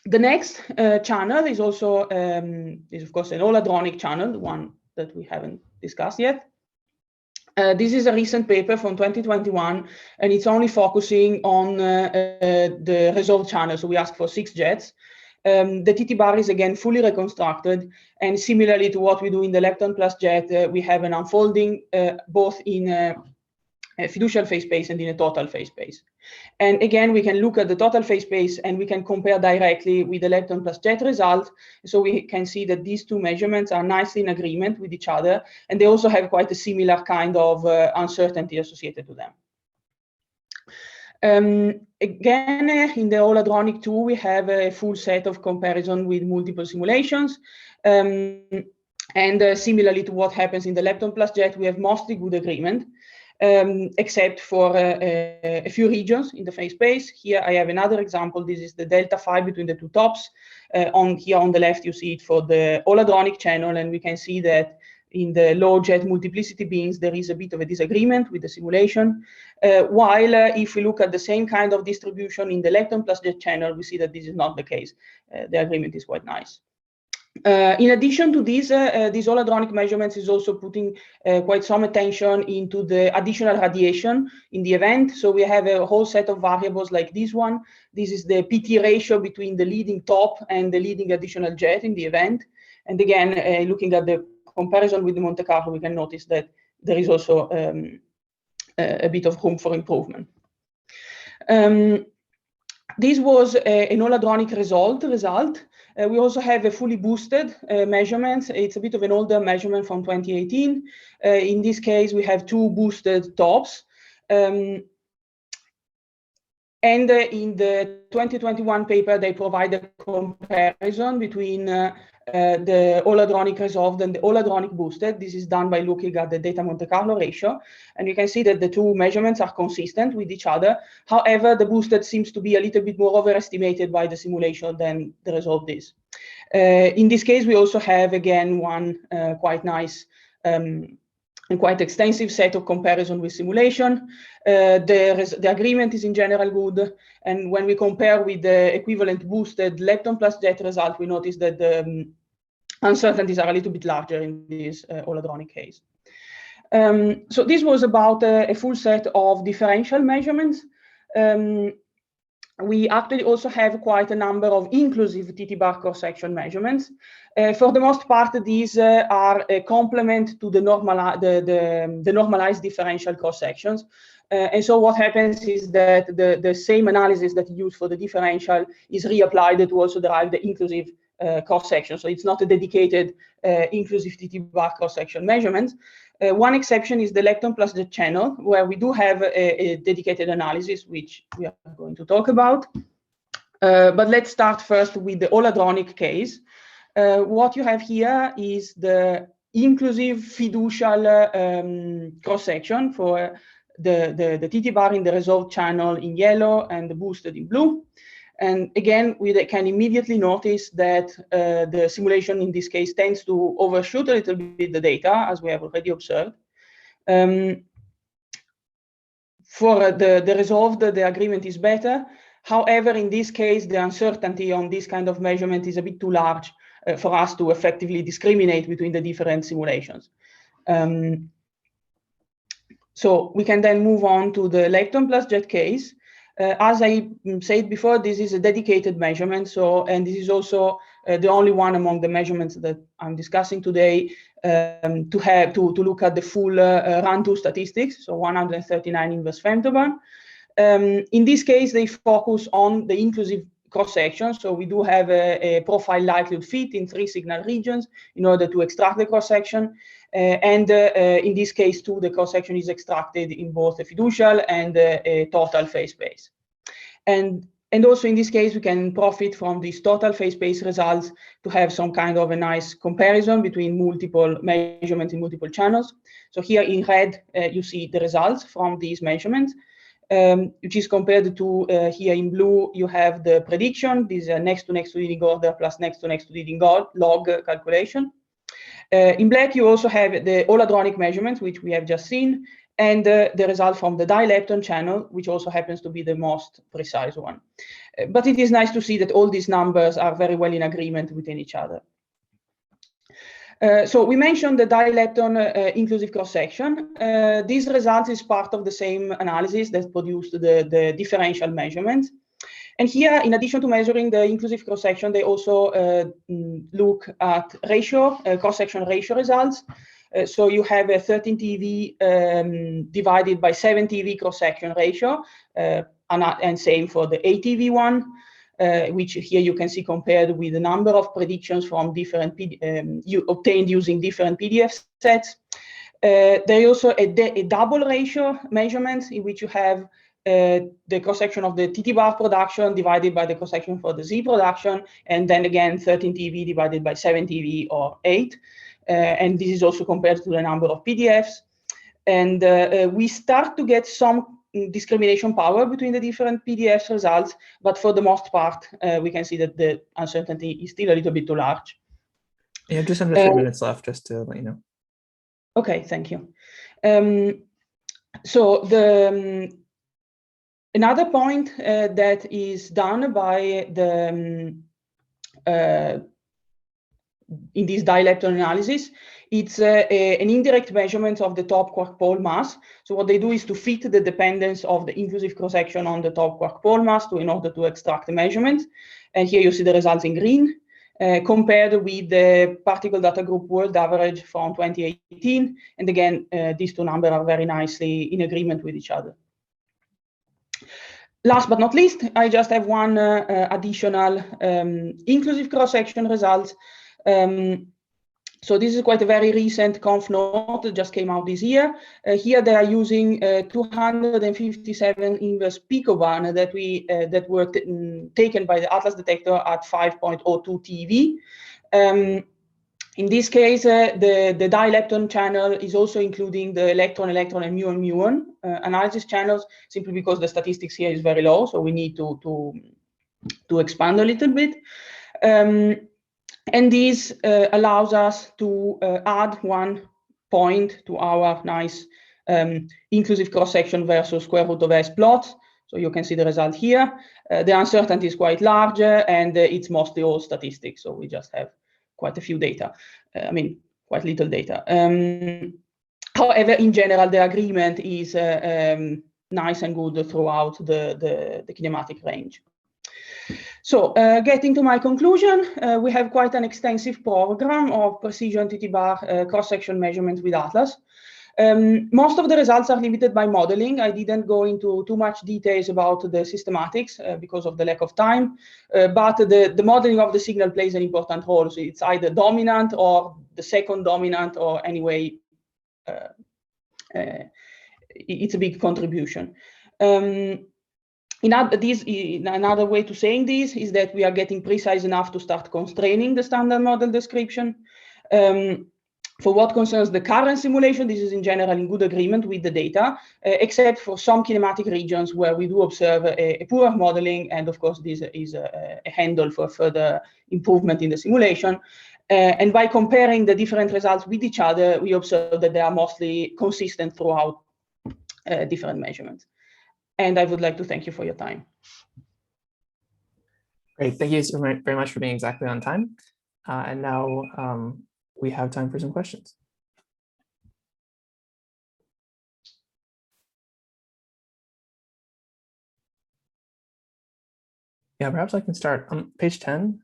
next channel is also, is of course an all-hadronic channel, the one that we haven't discussed yet. This is a recent paper from 2021, and it's only focusing on the resolved channel. So we asked for 6 jets. The ttbar is again fully reconstructed, and similarly to what we do in the lepton plus jet, we have an unfolding both in a fiducial phase space and in a total phase space. And again, we can look at the total phase space and we can compare directly with the lepton plus jet result. So we can see that these two measurements are nicely in agreement with each other, and they also have quite a similar kind of uncertainty associated to them. Again, in the all-hadronic 2, we have a full set of comparison with multiple simulations. And similarly to what happens in the lepton plus jet, we have mostly good agreement, except for a few regions in the phase space. Here I have another example. This is the delta phi between the two tops. Here on the left, you see it for the all-hadronic channel, and we can see that in the low jet multiplicity beams, there is a bit of a disagreement with the simulation. While if we look at the same kind of distribution in the lepton plus jet channel, we see that this is not the case. The agreement is quite nice. In addition to these all-hadronic measurements is also putting quite some attention into the additional radiation in the event. So we have a whole set of variables like this one. This is the PT ratio between the leading top and the leading additional jet in the event. And again, looking at the comparison with the Monte Carlo, we can notice that there is also a bit of room for improvement. This was an all-hadronic result. We also have a fully boosted measurement. It's a bit of an older measurement from 2018. In this case, we have 2 boosted tops. And in the 2021 paper, they provide a comparison between the all-hadronic resolved and the all-hadronic boosted. This is done by looking at the data Monte Carlo ratio. And you can see that the 2 measurements are consistent with each other. However, the boosted seems to be a little bit more overestimated by the simulation than the resolved is. In this case, we also have, again, one quite nice and quite extensive set of comparison with simulation. The agreement is in general good. And when we compare with the equivalent boosted lepton plus jet result, we notice that the uncertainties are a little bit larger in this all-hadronic case. So this was about a full set of differential measurements. We actually also have quite a number of inclusive ttbar cross-section measurements. For the most part, these are a complement to the normalized differential cross-sections. And so what happens is that the same analysis that you use for the differential is reapplied to also derive the inclusive cross-section. So it's not a dedicated inclusive ttbar cross-section measurement. One exception is the lepton plus jet channel, where we do have a dedicated analysis, which we are going to talk about. But let's start first with the all-hadronic case. What you have here is the inclusive fiducial cross-section for the ttbar in the resolved channel in yellow and the boosted in blue. And again, we can immediately notice that the simulation in this case tends to overshoot a little bit the data, as we have already observed. For the resolved, the agreement is better. However, in this case, the uncertainty on this kind of measurement is a bit too large for us to effectively discriminate between the different simulations. So we can then move on to the lepton plus jet case. As I said before, this is a dedicated measurement. So, and this is also the only one among the measurements that I'm discussing today to look at the full run-to statistics. So 139 inverse femtobarn. In this case, they focus on the inclusive cross-section. So we do have a profile likelihood fit in 3 signal regions in order to extract the cross-section. And in this case, too, the cross-section is extracted in both a fiducial and a total phase space. And also in this case, we can profit from these total phase space results to have some kind of a nice comparison between multiple measurements in multiple channels. So here in red, you see the results from these measurements, which is compared to here in blue, you have the prediction. These are next to leading order plus next to leading log calculation. In black, you also have the all-hadronic measurements, which we have just seen, and the result from the dilepton channel, which also happens to be the most precise one. But it is nice to see that all these numbers are very well in agreement within each other. So we mentioned the dilepton inclusive cross-section. This result is part of the same analysis that produced the differential measurements. And here, in addition to measuring the inclusive cross-section, they also look at ratio, cross-section ratio results. So you have a 13 TeV divided by 7 TeV cross-section ratio, and same for the 8 TeV one, which here you can see compared with the number of predictions from different obtained using different PDF sets. There is also a double ratio measurement in which you have the cross-section of the ttbar production divided by the cross-section for the Z production, and then again 13 TeV divided by 7 TeV or 8. And this is also compared to the number of PDFs. And we start to get some discrimination power between the different PDF results, but for the most part, we can see that the uncertainty is still a little bit too large. You have just under 3 minutes left, just to let you know. Okay, thank you. So another point that is done by the in this dilepton analysis, it's an indirect measurement of the top quark pole mass. So what they do is to fit the dependence of the inclusive cross-section on the top quark pole mass in order to extract the measurement. And here you see the results in green, compared with the particle data group world average from 2018. And again, these two numbers are very nicely in agreement with each other. Last but not least, I just have one additional inclusive cross-section result. So this is quite a very recent conf note that just came out this year. Here they are using 257 inverse picobarn that were taken by the Atlas detector at 5.02 TeV. In this case, the dilepton channel is also including the electron, and muon analysis channels, simply because the statistics here is very low, so we need to expand a little bit. And this allows us to add 1 point to our nice inclusive cross-section versus square root of S plot. So you can see the result here. The uncertainty is quite large, and it's mostly all statistics. So we just have quite a few data. Quite little data. However, in general, the agreement is nice and good throughout the kinematic range. So getting to my conclusion, we have quite an extensive program of precision ttbar cross-section measurements with Atlas. Most of the results are limited by modeling. I didn't go into too much details about the systematics because of the lack of time, but the modeling of the signal plays an important role. So it's either dominant or the second dominant, or anyway, it's a big contribution. Another way to saying this is that we are getting precise enough to start constraining the standard model description. For what concerns the current simulation, this is in general in good agreement with the data, except for some kinematic regions where we do observe a poor modeling, and of course this is a handle for further improvement in the simulation. And by comparing the different results with each other, we observe that they are mostly consistent throughout different measurements. And I would like to thank you for your time. Great, thank you so very much for being exactly on time. And now we have time for some questions. Yeah, perhaps I can start on page 10.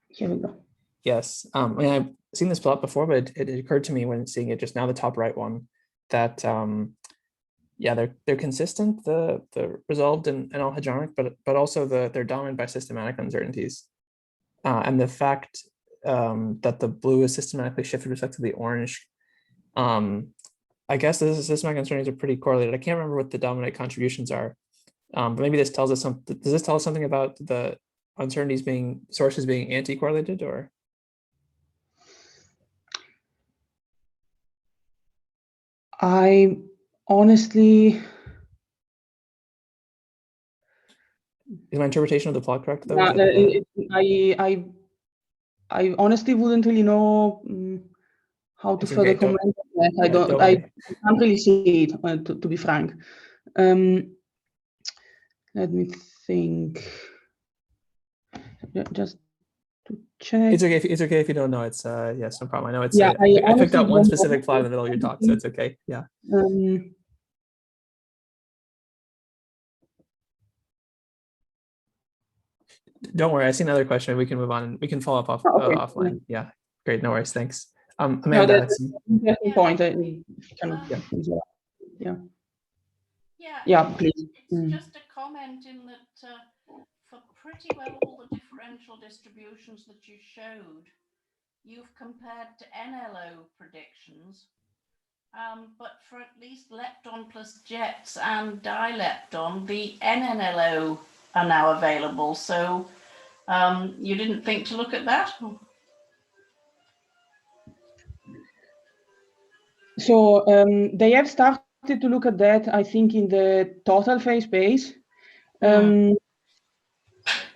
Here we go. Yes, I've seen this plot before, but it occurred to me when seeing it just now, the top right one, that yeah, they're consistent, the resolved and all hadronic, but also they're dominated by systematic uncertainties. And the fact that the blue is systematically shifted with respect to the orange, I guess the systematic uncertainties are pretty correlated. I can't remember what the dominant contributions are, but maybe this tells us something. Does this tell us something about the uncertainties being sources being anti-correlated, or? I honestly, Is my interpretation of the plot correct though? yeah, That, I honestly wouldn't really know how to It's further okay, don't- comment on that. yeah, don't I worry. can't really see it, to be frank. Let me think. Just to check. It's okay if you don't know. It's yes, no problem. I know it's. Yeah, I picked honestly out one don't specific know. plot in the middle of your talk, so it's okay. Yeah. Don't worry. I see another question. We can move on. We can follow up Okay. offline. Yeah. Great. No worries. Thanks. No, Amanda. that's an interesting point. Yeah. Yeah, please. It's just a comment in that for pretty well all the differential distributions that you showed, you've compared to NLO predictions, but for at least lepton plus jets and dilepton, the NNLO are now available. So you didn't think to look at that? So they have started to look at that, I think, in the total phase space.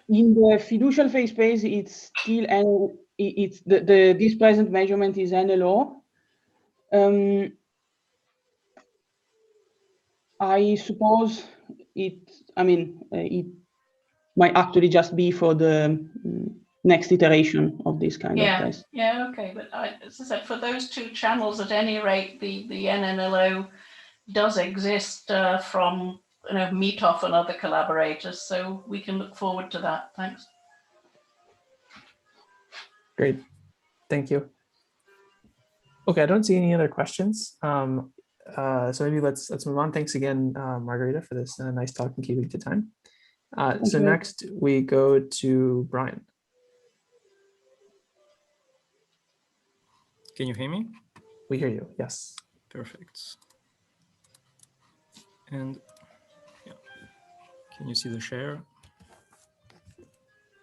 In the fiducial phase space, it's still it's this present measurement is NLO. I suppose it might actually just be for the next iteration of this kind of test. Yeah, okay. But as I said, for those two channels, at any rate, the NNLO does exist from Mitov and other collaborators, so we can look forward to that. Thanks. Great. Thank you. Okay, I don't see any other questions. So maybe let's move on. Thanks again, Margherita, for this nice talk and keeping to time. So next we go to Brian. Can you hear me? We hear you. Yes. Perfect. And yeah, can you see the share?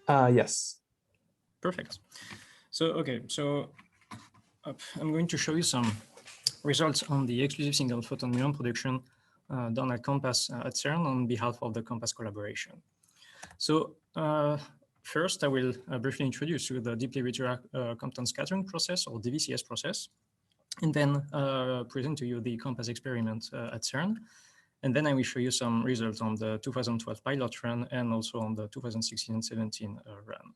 Yes. Perfect. So okay, so I'm going to show you some results on the exclusive single photon muon production done at COMPAS at CERN on behalf of the COMPAS collaboration. So first, I will briefly introduce you the deeply Compton scattering process, or DVCS process, and then present to you the COMPAS experiment at CERN. And then I will show you some results on the 2012 pilot run and also on the 2016 and 17 run.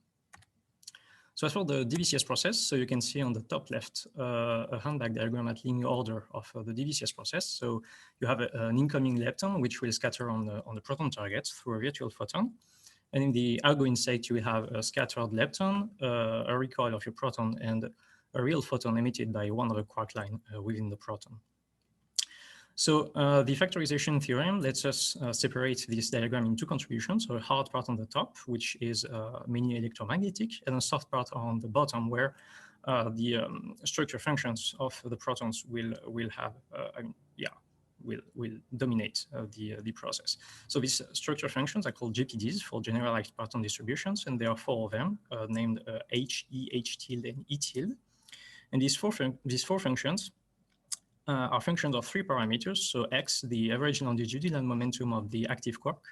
So as for the DVCS process, so you can see on the top left a handback diagram at linear order of the DVCS process. So you have an incoming lepton, which will scatter on the proton target through a virtual photon. And in the algo insect, you have a scattered lepton, a recoil of your proton, and a real photon emitted by one of the quark line within the proton. So the factorization theorem lets us separate this diagram in two contributions, so a hard part on the top, which is mainly electromagnetic, and a soft part on the bottom, where the structure functions of the protons will have, will dominate the process. So these structure functions are called GPDs, for generalized parton distributions, and there are four of them, named H, E, H tilde, and E tilde. And these four functions are functions of three parameters. So X, the average longitudinal momentum of the active quark,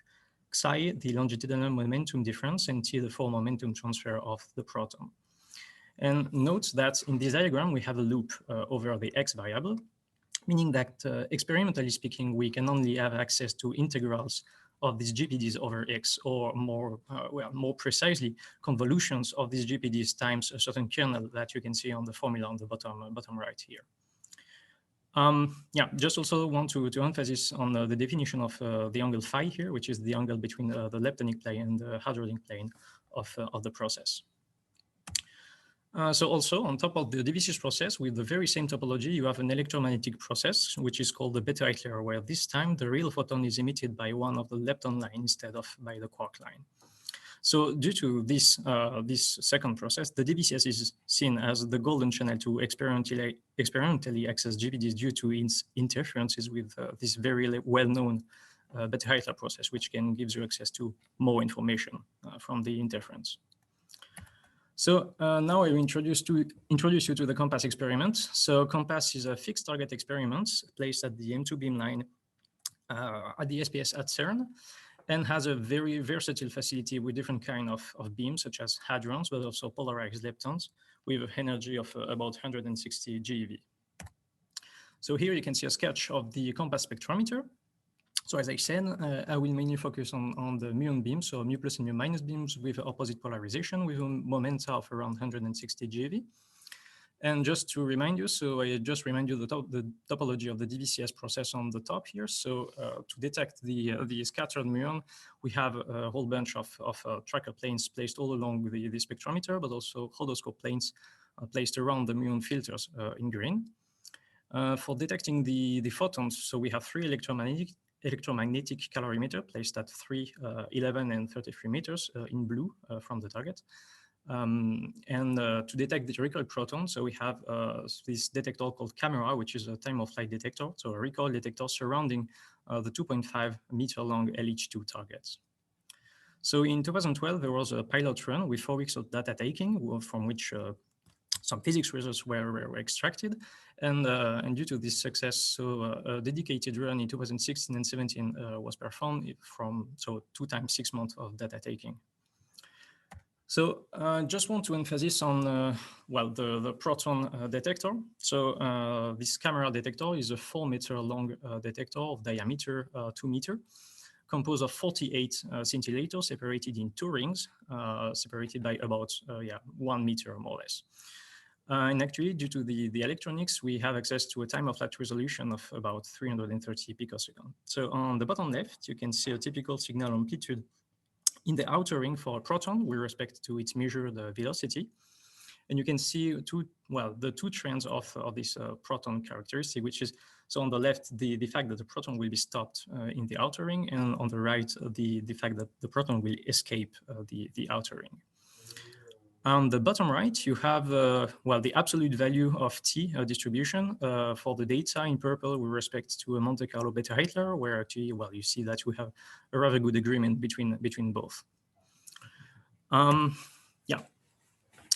Xi, the longitudinal momentum difference, and T, the full momentum transfer of the proton. And note that in this diagram, we have a loop over the X variable, meaning that experimentally speaking, we can only have access to integrals of these GPDs over X, or more precisely, convolutions of these GPDs times a certain kernel that you can see on the formula on the bottom right here. Just also want to emphasize on the definition of the angle phi here, which is the angle between the leptonic plane and the hadronic plane of the process. So also on top of the DVCS process with the very same topology, you have an electromagnetic process, which is called the Bethe-Heitler, where this time the real photon is emitted by one of the lepton line instead of by the quark line. So due to this, this second process, the DVCS is seen as the golden channel to experimentally access GPDs due to its interferences with this very well-known Bethe-Heitler process, which can give you access to more information from the interference. So now I will introduce you to the COMPASS experiment. So COMPASS is a fixed target experiment placed at the M2 beamline at the SPS at CERN, and has a very versatile facility with different kind of beams, such as hadrons, but also polarized leptons with an energy of about 160 GeV. So here you can see a sketch of the COMPASS spectrometer. So as I said, I will mainly focus on the muon beams, so mu plus and mu minus beams with opposite polarization with a momenta of around 160 GeV. And just to remind you, so I just remind you the topology of the DVCS process on the top here. So to detect the scattered muon, we have a whole bunch of tracker planes placed all along the spectrometer, but also hodoscope planes placed around the muon filters in green. For detecting the photons, so we have three electromagnetic calorimeter placed at 3, 11, and 33 meters in blue from the target. To detect the recoil proton, so we have this detector called camera, which is a time of flight detector, so a recoil detector surrounding the 2.5 meter long LH2 targets. So in 2012, there was a pilot run with 4 weeks of data taking, from which some physics results were extracted. And due to this success, so a dedicated run in 2016 and 17 was performed from 2 times 6 months of data taking. So I just want to emphasize on, well, the proton detector. So this camera detector is a 4 meter long detector of diameter 2 meter, composed of 48 scintillators separated in 2 rings, separated by about 1 meter more or less. And actually, due to the electronics, we have access to a time of flight resolution of about 330 picoseconds. So on the bottom left, you can see a typical signal amplitude in the outer ring for a proton with respect to its measured velocity. And you can see the two trends of this proton characteristic, which is, so on the left, the fact that the proton will be stopped in the outer ring, and on the right, the fact that the proton will escape the outer ring. On the bottom right, you have the absolute value of T distribution for the data in purple with respect to a Monte Carlo Bethe-Heitler, where actually, you see that we have a rather good agreement between both.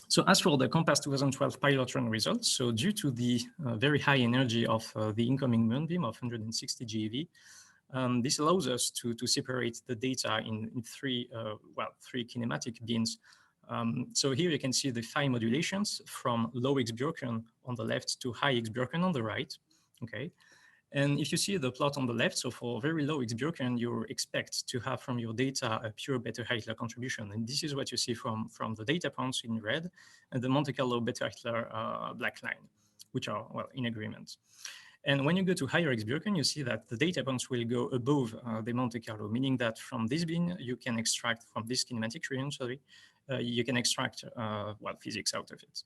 So as for the COMPASS 2012 pilot run results, so due to the very high energy of the incoming muon beam of 160 GeV, this allows us to separate the data in three kinematic beams. So here you can see the phi modulations from low X Bjorken on the left to high X Bjorken on the right. Okay, and if you see the plot on the left, so for very low X Bjorken, you expect to have from your data a pure Bethe-Heitler contribution, and this is what you see from the data points in red and the Monte Carlo Bethe-Heitler black line, which are in agreement. And when you go to higher X Bjorken, you see that the data points will go above the Monte Carlo, meaning that from this bin you can extract, from this kinematic region, you can extract physics out of it.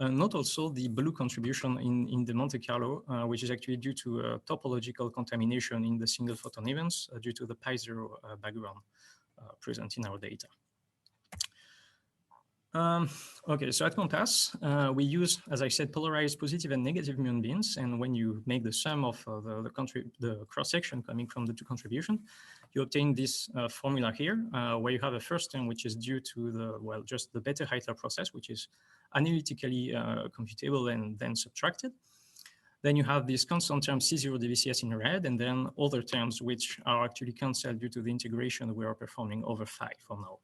Note also the blue contribution in the Monte Carlo, which is actually due to topological contamination in the single photon events due to the pi0 background present in our data. Okay, so at COMPASS, we use, as I said, polarized positive and negative muon beams. And when you make the sum of the cross-section coming from the two contributions, you obtain this formula here, where you have a first term, which is due to just the Bethe-Heitler process, which is analytically computable and then subtracted. Then you have this constant term C0 DVCS in red, and then other terms which are actually cancelled due to the integration we are performing over phi for now,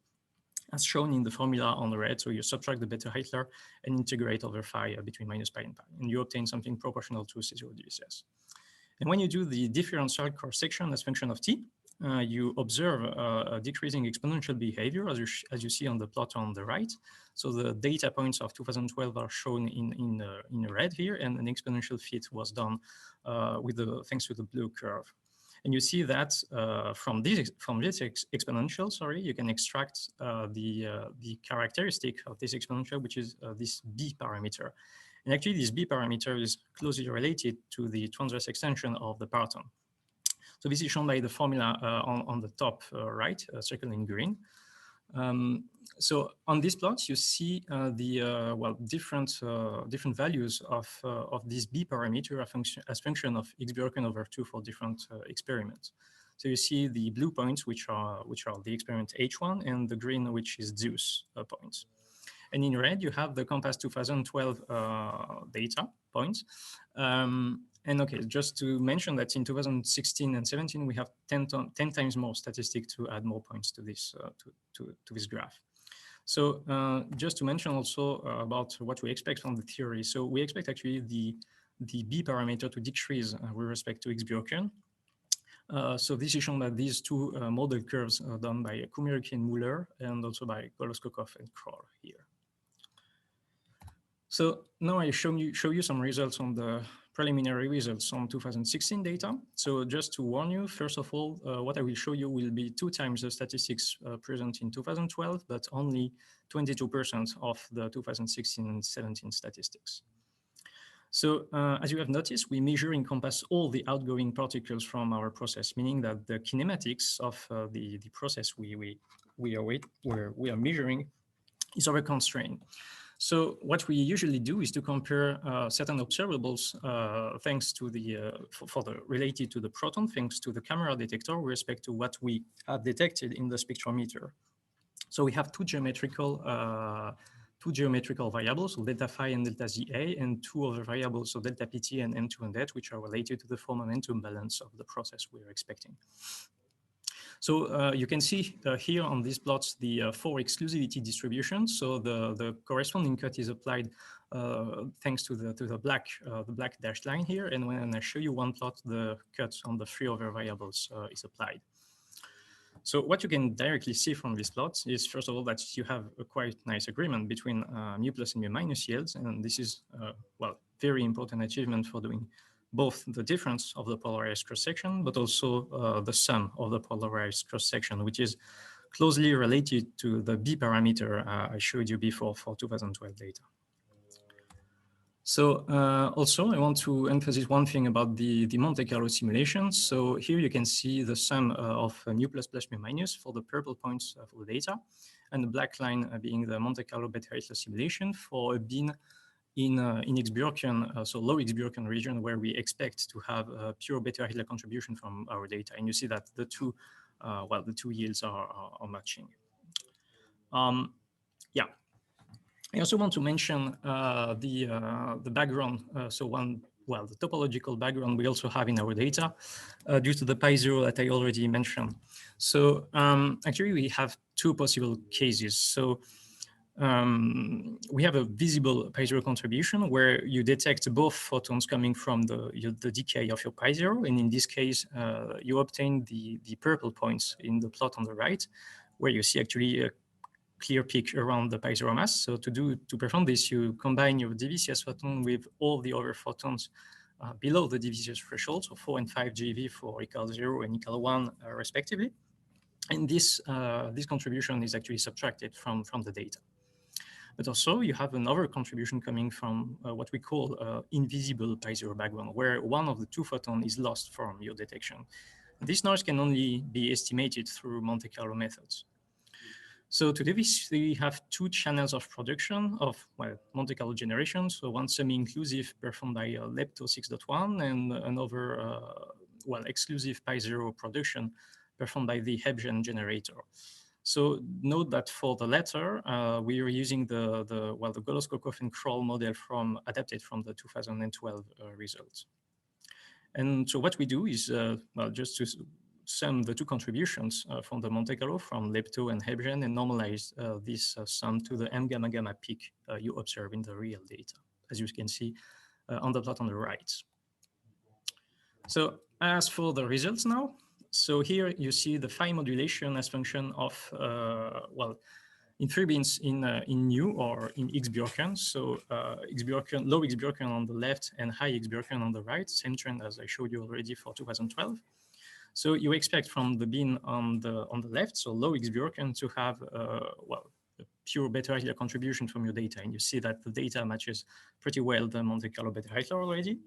as shown in the formula on the red. So you subtract the Bethe-Heitler and integrate over phi between minus pi and pi, and you obtain something proportional to C0 DVCS. And when you do the differential cross-section as function of T, you observe a decreasing exponential behavior, as you see on the plot on the right. So the data points of 2012 are shown in red here, and an exponential fit was done thanks to the blue curve. And you see that from this exponential, sorry, you can extract the characteristic of this exponential, which is this B parameter. And actually, this B parameter is closely related to the transverse extension of the parton. So this is shown by the formula on the top right, circled in green. So on these plots, you see different values of this B parameter as function of x Bjorken over 2 for different experiments. So you see the blue points, which are the experiment H1, and the green, which is Zeus points. And in red, you have the Compass 2012 data points. And okay, just to mention that in 2016 and 17, we have 10 times more statistics to add more points to this to this graph. So just to mention also about what we expect from the theory. So we expect actually the B parameter to decrease with respect to x Bjorken. So this is shown by these two model curves done by Kumiriki and Muller, and also by Goloskokov and Kroll here. So now I show you some results on the preliminary results on 2016 data. So just to warn you, first of all, what I will show you will be 2 times the statistics present in 2012, but only 22% of the 2016 and 17 statistics. So as you have noticed, we measure in Compass all the outgoing particles from our process, meaning that the kinematics of the process we are measuring is over constrained. So what we usually do is to compare certain observables thanks to the related to the proton, thanks to the camera detector with respect to what we have detected in the spectrometer. So we have two geometrical variables, so delta phi and delta ZA, and 2 other variables, so delta PT and M2 and H, which are related to the form momentum balance of the process we are expecting. So you can see here on these plots the 4 exclusivity distributions. So the corresponding cut is applied thanks to the black dashed line here. And when I show you one plot, the cut on the 3 other variables is applied. So what you can directly see from these plots is, first of all, that you have a quite nice agreement between mu plus and mu minus yields. And this is, well, very important achievement for doing both the difference of the polarized cross-section, but also the sum of the polarized cross-section, which is closely related to the B parameter I showed you before for 2012 data. So also, I want to emphasize one thing about the Monte Carlo simulations. So here you can see the sum of mu plus plus mu minus for the purple points for the data, and the black line being the Monte Carlo beta-Hitler simulation for a bin in x Bjorken, so low x Bjorken region, where we expect to have a pure beta-Hitler contribution from our data. And you see that the two yields are matching. Yeah. I also want to mention the background. The topological background we also have in our data due to the pi0 that I already mentioned. So actually, we have 2 possible cases. So we have a visible pi0 contribution where you detect both photons coming from the decay of your pi0. And in this case, you obtain the purple points in the plot on the right, where you see actually a clear peak around the pi0 mass. So to perform this, you combine your DVCS photon with all the other photons below the DVCS threshold, so 4 and 5 GeV for equal 0 and equal 1 respectively. And this contribution is actually subtracted from the data. But also you have another contribution coming from what we call invisible pi0 background, where one of the 2 photons is lost from your detection. This noise can only be estimated through Monte Carlo methods. So to do this, we have 2 channels of production of Monte Carlo generation. So one semi-inclusive performed by Lepto 6.1 and another exclusive pi0 production performed by the Hebgen generator. So note that for the latter, we are using the Goloskokov and Kroll model adapted from the 2012 results. And so what we do is just to sum the 2 contributions from the Monte Carlo from Lepto and Hebgen and normalize this sum to the M gamma gamma peak you observe in the real data, as you can see on the plot on the right. So as for the results now, so here you see the phi modulation as function of, in 3 bins in nu or in x Bjorken. So x Bjorken, low x Bjorken on the left and high x Bjorken on the right, same trend as I showed you already for 2012. So you expect from the bin on the left, so low X-Bjorken, to have well, a pure beta-Heitler contribution from your data, and you see that the data matches pretty well the Monte Carlo beta-Heitler already.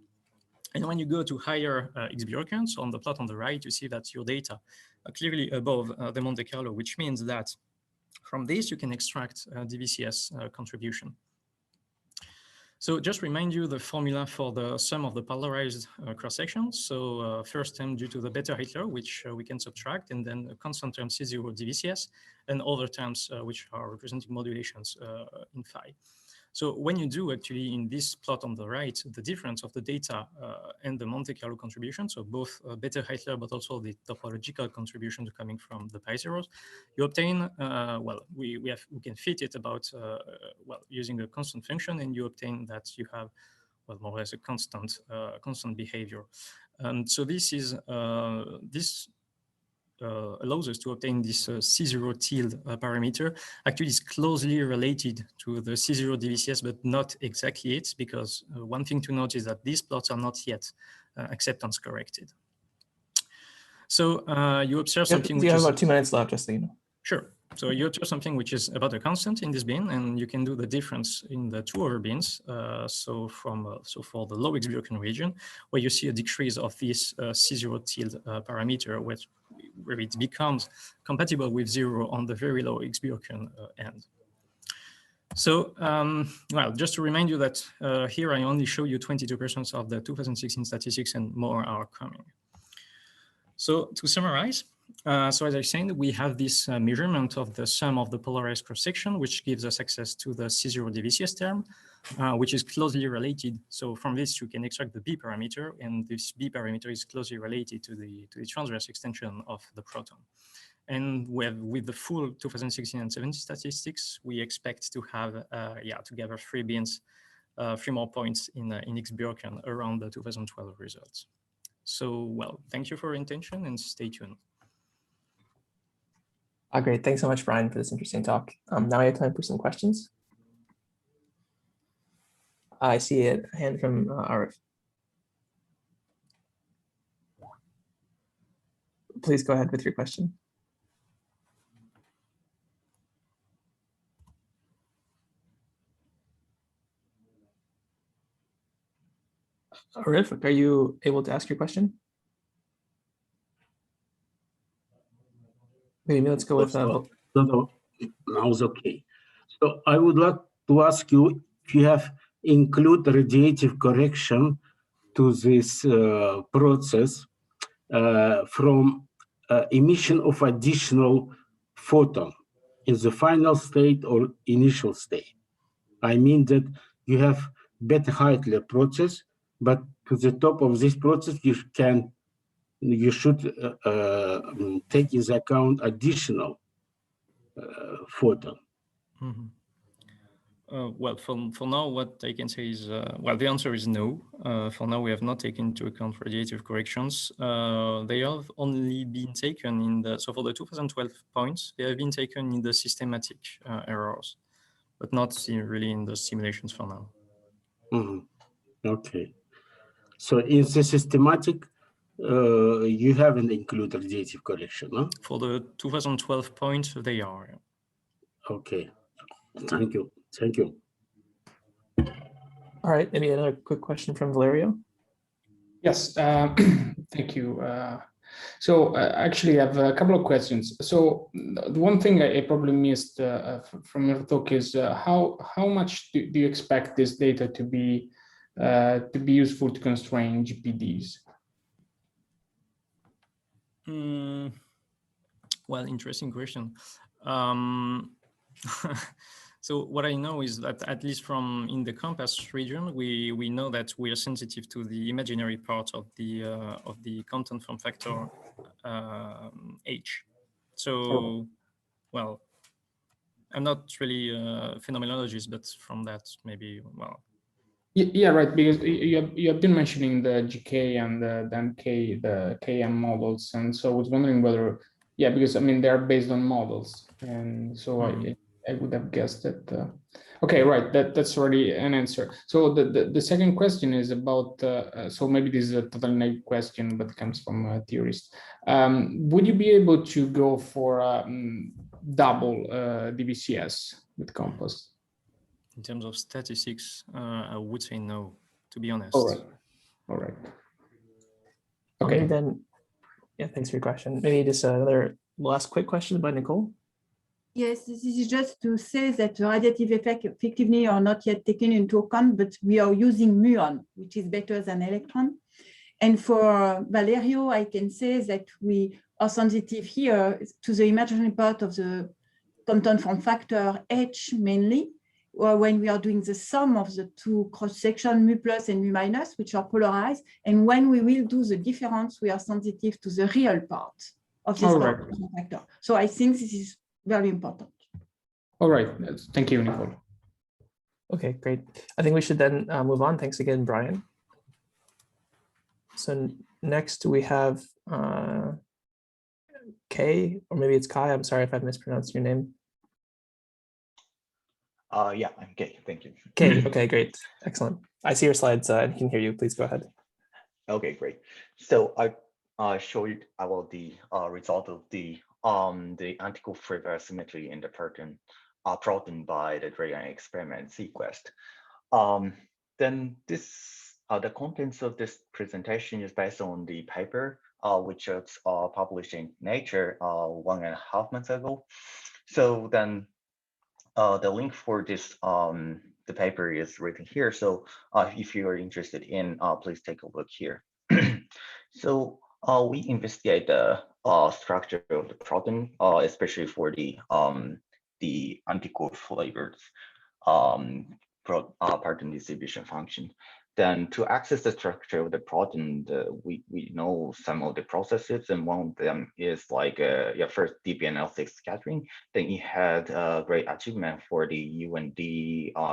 And when you go to higher X-Bjorkens, on the plot on the right, you see that your data are clearly above the Monte Carlo, which means that from this you can extract DVCS contribution. So just remind you the formula for the sum of the polarized cross sections. So first term due to the beta-Heitler, which we can subtract, and then a constant term C0 DVCS, and other terms which are representing modulations in phi. So when you do actually in this plot on the right, the difference of the data and the Monte Carlo contribution, so both beta-Heitler, but also the topological contributions coming from the pi zeros, you obtain, well, we can fit it about, well, using a constant function, and you obtain that you have, well, more or less a constant behavior. So this is, allows us to obtain this C0 tilde parameter. Actually, is closely related to the C0 DVCS, but not exactly it, because one thing to note is that these plots are not yet acceptance corrected. So you observe something which you have is about 2 minutes left, just so you know. Sure. So you observe something which is about a constant in this bin, and you can do the difference in the two other bins. So for the low X-Bjorken region, where you see a decrease of this C0 tilde parameter, where it becomes compatible with 0 on the very low X-Bjorken end. So, well, just to remind you that here I only show you 22% of the 2016 statistics, and more are coming. So to summarize, so as I said, we have this measurement of the sum of the polarized cross-section, which gives us access to the C0 DVCS term, which is closely related. So from this, you can extract the B parameter, and this B parameter is closely related to the transverse extension of the proton. And with the full 2016 and 17 statistics, we expect to have, to gather 3 bins, 3 more points in X-Bjorken around the 2012 results. So, well, thank you for your attention, and stay tuned. Great. Thanks so much, Brian, for this interesting talk. Now we have time for some questions. I see a hand from Arif. Please go ahead with your question. Arif, are you able to ask your question? Maybe let's go with. No, now it's okay. So I would like to ask you if you have include radiative correction to this process from emission of additional photon in the final state or initial state. I mean that you have beta-Heitler process, but to the top of this process you should take into account additional photon. Mm-hmm. Well, for now, what I can say is, well, the answer is no. For now, we have not taken into account radiative corrections. They have only been taken in the, so for the 2012 points, they have been taken in the systematic errors, but not really in the simulations for now. Mm-hmm. Okay. So in the systematic, you haven't included radiative correction, no? For the 2012 points, they are. Okay. Thank you. Thank you. All right. Maybe another quick question from Valerio. Yes. Thank you. So actually, I have a couple of questions. So the one thing I probably missed from your talk is how much do you expect this data to be useful to constrain GPDs? Well, interesting question. So what I know is that at least from in the COMPASS region, we know that we are sensitive to the imaginary part of the content from factor H. So, well, I'm not really a phenomenologist, but from that maybe, well. Yeah, right. Because you have been mentioning the GK and the MK, the KM models, and so I was wondering whether, yeah, because I mean they're based on models, and so I would have guessed that. Okay, right. That's already an answer. So the second question is about. So maybe this is a totally naive question, but comes from a theorist. Would you be able to go for double DVCS with compost? In terms of statistics, I would say no, to be honest. All right. All right. Okay. Okay. Then, yeah, thanks for your question. Maybe just another last quick question by Nicole. Yes, this is just to say that the radiative effect effectively are not yet taken into account, but we are using muon, which is better than electron. And for Valerio, I can say that we are sensitive here to the imaginary part of the compound form factor H mainly, or when we are doing the sum of the two cross-section mu plus and mu minus, which are polarized. And when we will do the difference, we are sensitive to the real part of this All right. factor. So I think this is very important. All right. Thank you, Nicole. Okay, great. I think we should then move on. Thanks again, Brian. So next we have Kay, or maybe it's Kai. I'm sorry if I've mispronounced your name. Yeah, I'm Kay. Thank you. Kay, okay, great. Excellent. I see your slides and can hear you. Please go ahead. Okay, great. So I showed about the result of the Antiquark flavor asymmetry in the proton by the Drell-Yan experiment SeaQuest. Then this the contents of this presentation is based on the paper which was published in Nature 1.5 months ago. So then the link for this the paper is written here. So if you are interested in, please take a look here. So we investigate the structure of the proton, especially for the Antiquark flavors proton distribution function. Then to access the structure of the proton, we know some of the processes, and one of them is like first DPNL6 scattering. Then it had a great achievement for the UND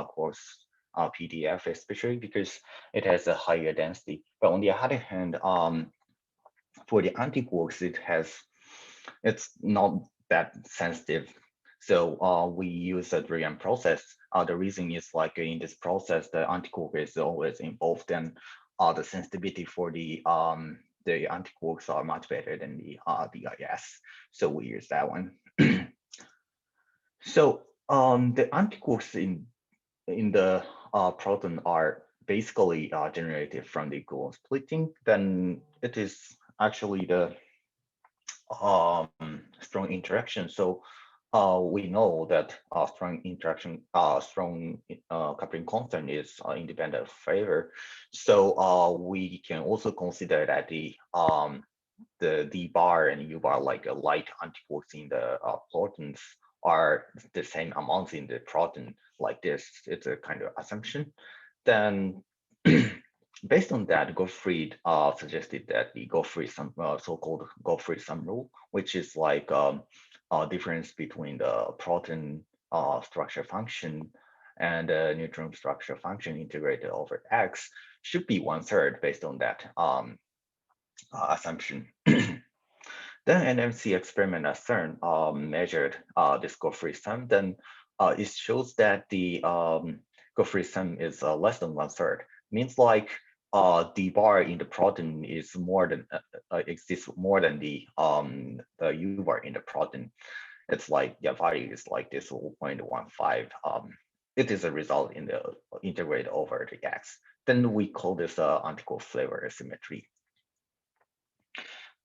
course PDF, especially because it has a higher density. But on the other hand, for the Antiquarks, it's not that sensitive. So we use a Drell-Yan process. The reason is like in this process, the Antiquark is always involved, and the sensitivity for the Antiquarks are much better than the DIS. So we use that one. So the Antiquarks in the proton are basically generated from the gluon splitting. Then it is actually the strong interaction. So we know that strong interaction, strong coupling constant is independent of flavor. So we can also consider that the D bar and U bar, like a light Antiquarks in the protons, are the same amounts in the proton. Like this, it's a kind of assumption. Then based on that, Gottfried suggested that the Gottfried sum, so-called Gottfried sum rule, which is like difference between the proton structure function and the neutron structure function integrated over X, should be 1/3 based on that assumption. Then NMC experiment at CERN measured this Gottfried sum. Then it shows that the Gottfried sum is less than 1/3. Means like D bar in the proton is more than exists more than the U bar in the proton. It's like value is like this 0.15. It is a result in the integrate over the X. Then we call this Antiquark flavor asymmetry.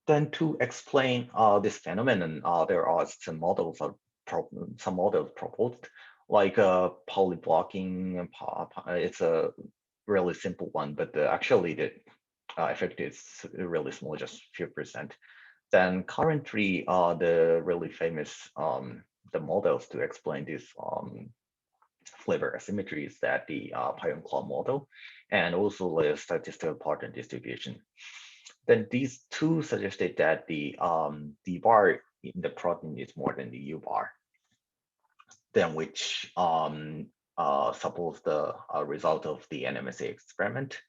Then to explain this phenomenon, there are some models proposed, like Pauli blocking. It's a really simple one, but actually the effect is really small, just few percent. Then currently, the really famous the models to explain this flavor asymmetry is that the Pion-Claude model, and also the statistical pattern distribution. Then these two suggested that the D bar in the proton is more than the U bar. Then which supports the result of the NMSA experiment.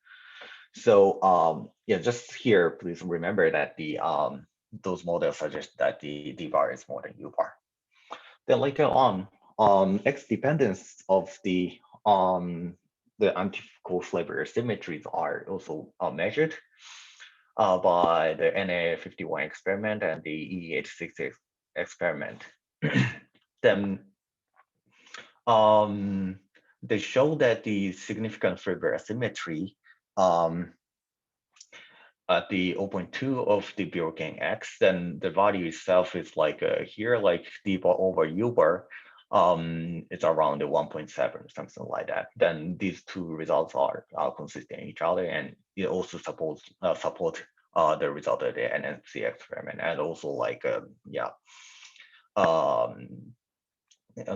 So yeah, just here, please remember that the those models suggest that the D bar is more than U bar. Then later on, X dependence of the Antiquark flavor symmetries are also measured by the NA51 experiment and the E86 experiment. Then they show that the significant flavor asymmetry at the 0.2 of the Bjorken X, then the value itself is like here, like d bar over u bar, it's around the 1.7, something like that. Then these two results are consistent in each other, and it also support the result of the NNC experiment, and also like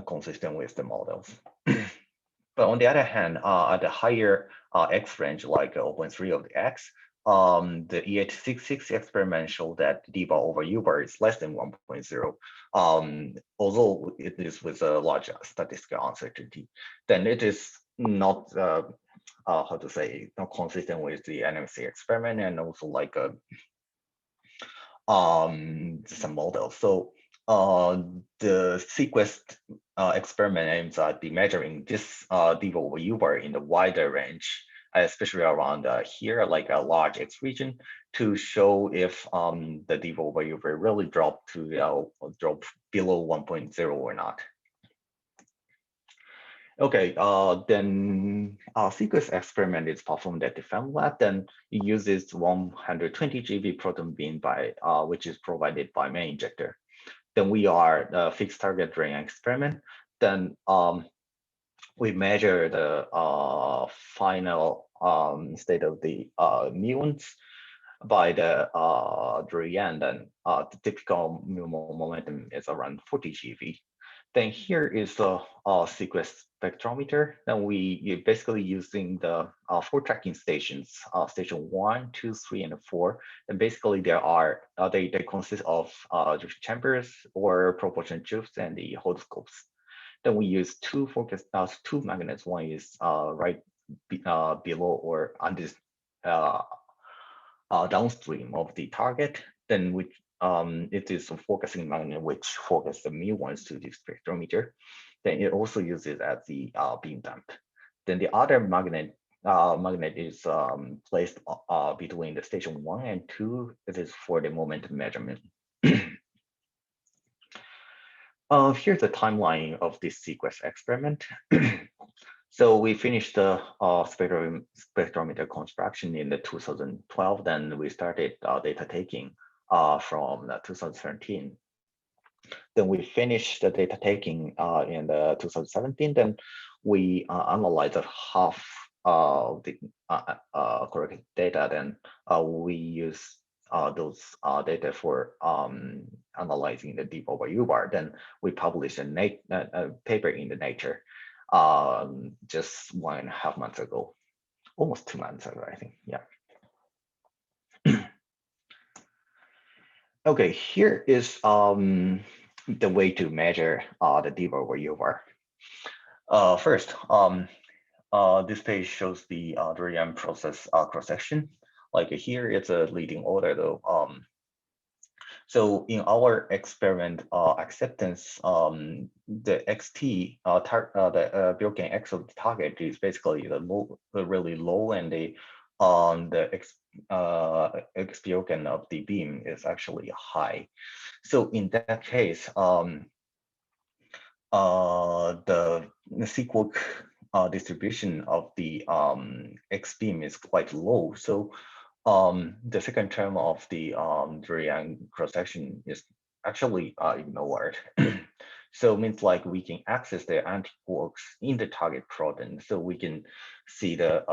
consistent with the models. But on the other hand, at the higher X range, like 0.3 of the X, the E866 experiment showed that d bar over u bar is less than 1.0. Although it is with a large statistical uncertainty, then it is not how to say, not consistent with the NMC experiment, and also like some models. So the SeaQuest experiment aims at measuring this d bar over u bar in the wider range, especially around here, like a large X region, to show if the d bar over u bar really drop below 1.0 or not. Okay, then our SeaQuest experiment is performed at the FEM lab. Then it uses 120 GeV proton beam by which is provided by main injector. Then we are the fixed target Drell-Yan experiment. Then we measure the final state of the muons by the Drell-Yan. Then the typical muon momentum is around 40 GeV. Then here is the SeaQuest spectrometer. Then we basically using the 4 tracking stations, station 1, 2, 3, and 4. And basically there are they consist of drift chambers or proportion tubes and the hodoscopes. Then we use two magnets. One is right below or on this downstream of the target. Then which it is a focusing magnet which focuses the muons to the spectrometer. Then it also uses as the beam dump. Then the other magnet is placed between the station 1 and 2. It is for the momentum measurement. Here's the timeline of this SeaQuest experiment. So we finished the spectrometer construction in the 2012. Then we started data taking from 2013. Then we finished the data taking in the 2017. Then we analyzed half of the correct data. Then we use those data for analyzing the d bar over u bar. Then we published a paper in the Nature just 1.5 months ago, almost 2 months ago, I think. Yeah. Okay, here is the way to measure the d bar over u bar. First, this page shows the Drell-Yan process cross-section. Like here, it's a leading order though. So in our experiment acceptance, the XT, the Bjorken X of the target is basically the really low, and the X Bjorken of the beam is actually high. So in that case, the SeaQuest distribution of the X beam is quite low. So the second term of the Drell-Yan cross-section is actually ignored. So it means like we can access the Antiquarks in the target proton, so we can see the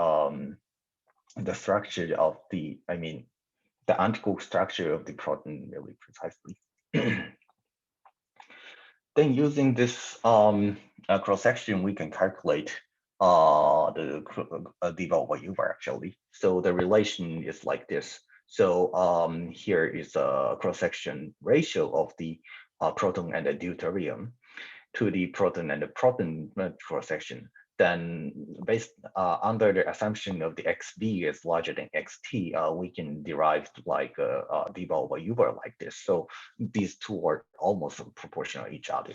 structure of the, the Antiquark structure of the proton really precisely. Then using this cross-section, we can calculate the d bar over u bar actually. So the relation is like this. So here is a cross-section ratio of the proton and the deuterium to the proton and the proton cross-section. Then based under the assumption of the xb is larger than xt, we can derive like d bar over u bar like this. So these two are almost proportional to each other.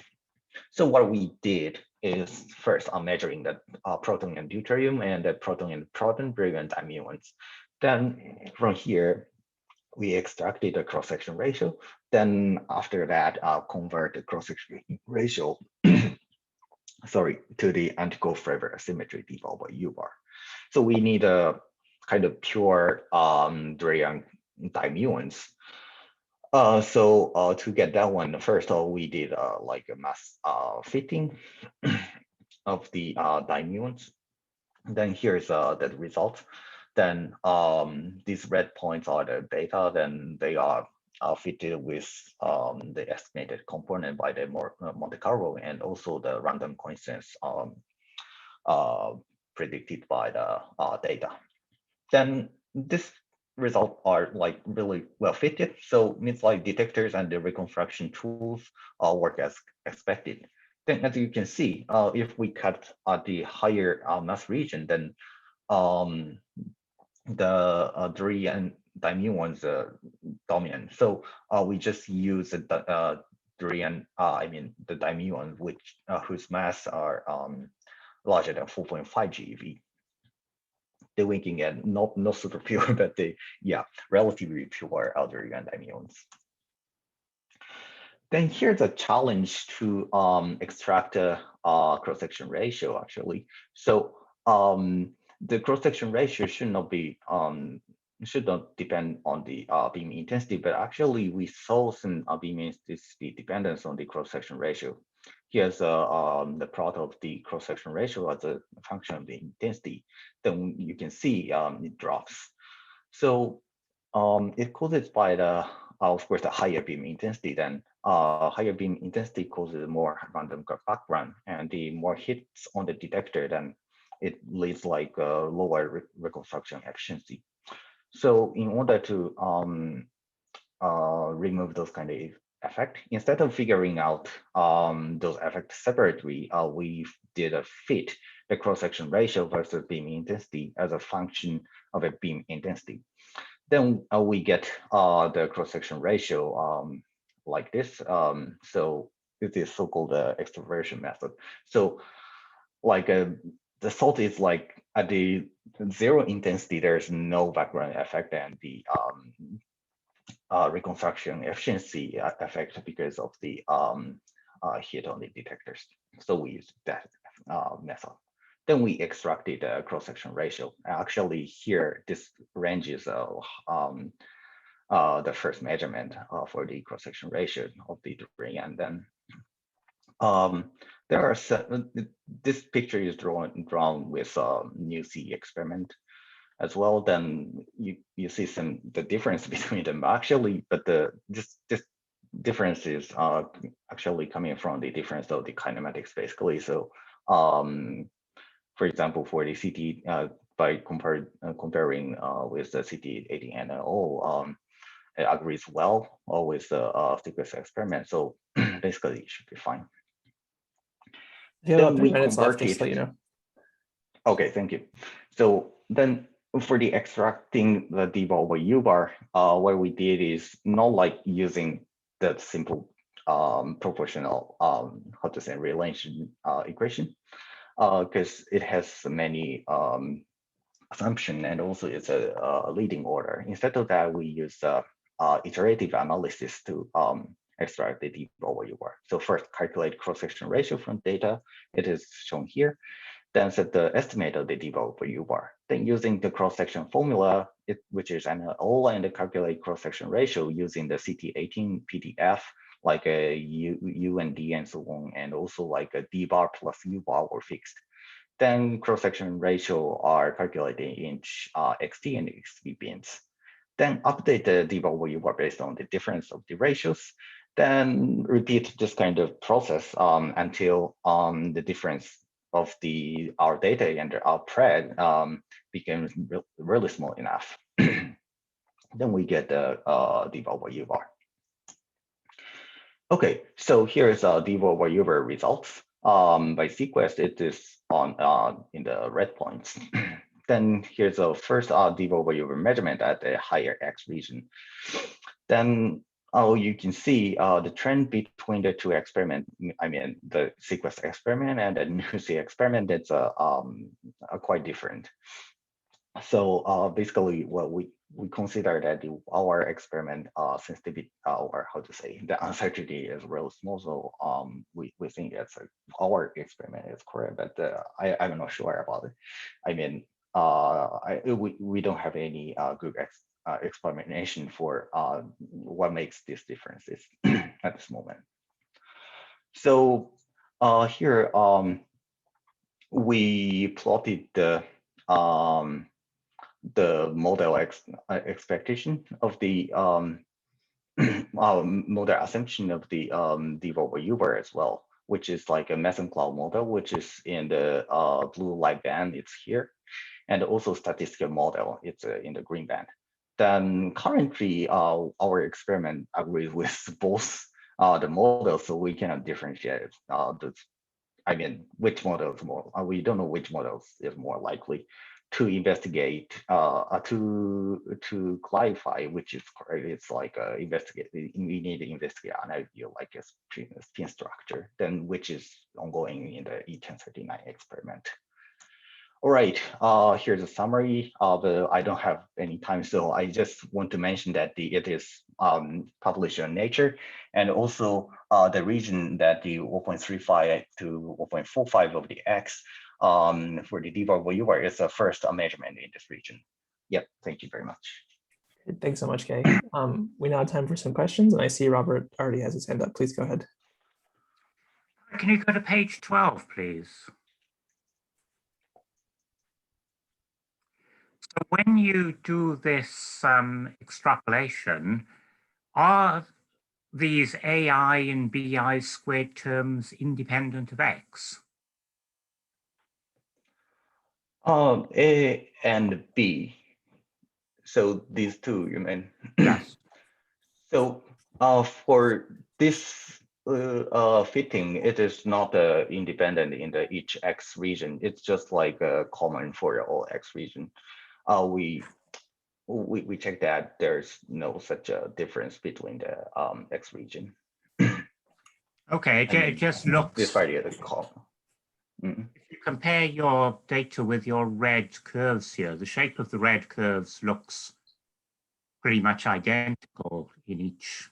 So what we did is first measuring the proton and deuterium and the proton and proton-driven dimuons. Then from here, we extracted the cross-section ratio. Then after that, convert the cross-section ratio sorry, to the Antiquark flavor asymmetry divided by U-bar. So we need a kind of pure Drell-Yan dimuons. So to get that one, first we did like a mass fitting of the dimuons. Then here's the result. Then these red points are the data. Then they are fitted with the estimated component by the Monte Carlo and also the random coincidence predicted by the data. Then this results are like really well fitted. So means like detectors and the reconstruction tools work as expected. Then as you can see, if we cut the higher mass region, then the Drell-Yan dimuons dominant. So we just use the Drell-Yan, I mean the dimuons which whose mass are larger than 4.5 GeV. Then we can get not super pure, but they relatively pure Drell-Yan dimuons. Then here's a challenge to extract a cross-section ratio actually. So the cross-section ratio should not depend on the beam intensity, but actually we saw some beam intensity dependence on the cross-section ratio. Here's the plot of the cross-section ratio as a function of the intensity. Then you can see it drops. So it causes by the of course the higher beam intensity. Then higher beam intensity causes more random background, and the more hits on the detector, then it leads like lower reconstruction efficiency. So in order to remove those kind of effect, instead of figuring out those effects separately, we did a fit the cross-section ratio versus beam intensity as a function of a beam intensity. Then we get the cross-section ratio like this. So it is so-called extroversion method. So like the thought is like at the zero intensity, there's no background effect, and the reconstruction efficiency effect because of the hit on the detectors. So we use that method. Then we extracted the cross-section ratio. Actually, here this range is the first measurement for the cross-section ratio of the Drell-Yan. Then there are this picture is drawn with new C experiment as well. Then you see the difference between them actually, but this difference is actually coming from the difference of the kinematics basically. So for example, for the CT by comparing with the CT80 NLO, it agrees well with the SeaQuest experiment. So basically it should be fine. Yeah, about 3 minutes left, just so you know. Okay, thank you. So then for the extracting the d-bar by u-bar, what we did is not like using the simple proportional relation equation, because it has many assumption, and also it's a leading order. Instead of that, we use iterative analysis to extract the d-bar by u-bar. So first calculate cross-section ratio from data. It is shown here. Then set the estimate of the d-bar by u-bar. Then using the cross-section formula, which is NLO, and calculate cross-section ratio using the CT18 PDF, like a U and D and so on, and also like a d-bar plus u-bar were fixed. Then cross-section ratio are calculated in XT and XV beams. Then update the d-bar by u-bar based on the difference of the ratios. Then repeat this kind of process until the difference of our data and our pred becomes really small enough. Then we get the d-bar by u-bar. Okay, so here's d-bar by u-bar results. By SeaQuest, it is on in the red points. Then here's the first d-bar by u-bar measurement at the higher X region. Then you can see the trend between the two experiments. I mean, the SeaQuest experiment and the NuSea experiment, it's quite different. So basically, what we consider that our experiment sensitivity, or how to say, the uncertainty is really small. So we think it's our experiment is correct, but I'm not sure about it. I mean, we don't have any good explanation for what makes these differences at this moment. So here we plotted the model expectation of the model assumption of the d/u as well, which is like a meson cloud model, which is in the blue light band. It's here, and also statistical model. It's in the green band. Then currently, our experiment agrees with both the models, so we cannot differentiate I mean, which model is more. We don't know which models is more likely to investigate, to clarify which is correct. It's like investigate. We need to investigate an idea like a spin structure, then which is ongoing in the E1039 experiment. All right, here's a summary. I don't have any time, so I just want to mention that it is published in Nature, and also the region that the 0.35 to 0.45 of the X for the d/u is the first measurement in this region. Yep, thank you very much. Thanks so much, Kay. We now have time for some questions, and I see Robert already has his hand up. Please go ahead. Can you go to page 12, please? So when you do this extrapolation, are these AI and BI squared terms independent of X? A and B. So these two, you mean? Yes. So for this fitting, it is not independent in the each X region. It's just like common for all X region. We check that there's no such a difference between the X region. Okay, it just looks. This part of the column. If you compare your data with your red curves here, the shape of the red curves looks pretty much identical in each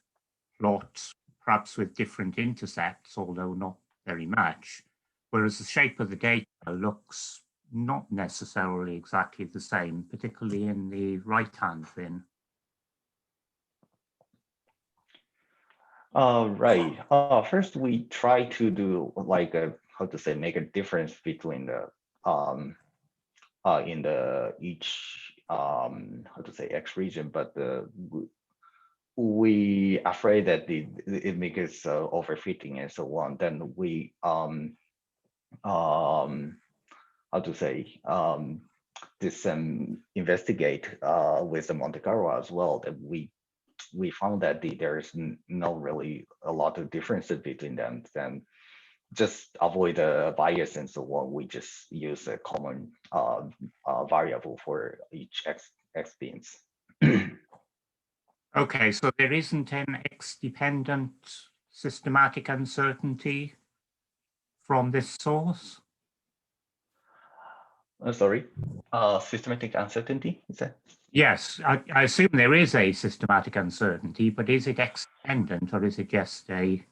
plot, perhaps with different intercepts, although not very much. Whereas the shape of the data looks not necessarily exactly the same, particularly in the right-hand bin. Right. First, we try to do like how to say, make a difference between the in the each how to say X region, but we afraid that it makes overfitting and so on. Then we how to say this investigate with the Monte Carlo as well, that we found that there's no really a lot of differences between them. Then just avoid the bias and so on. We just use a common variable for each X beams. Okay, so there isn't an X-dependent systematic uncertainty from this source? Sorry, systematic uncertainty, is that? Yes, I assume there is a systematic uncertainty, but is it X-dependent or is it just a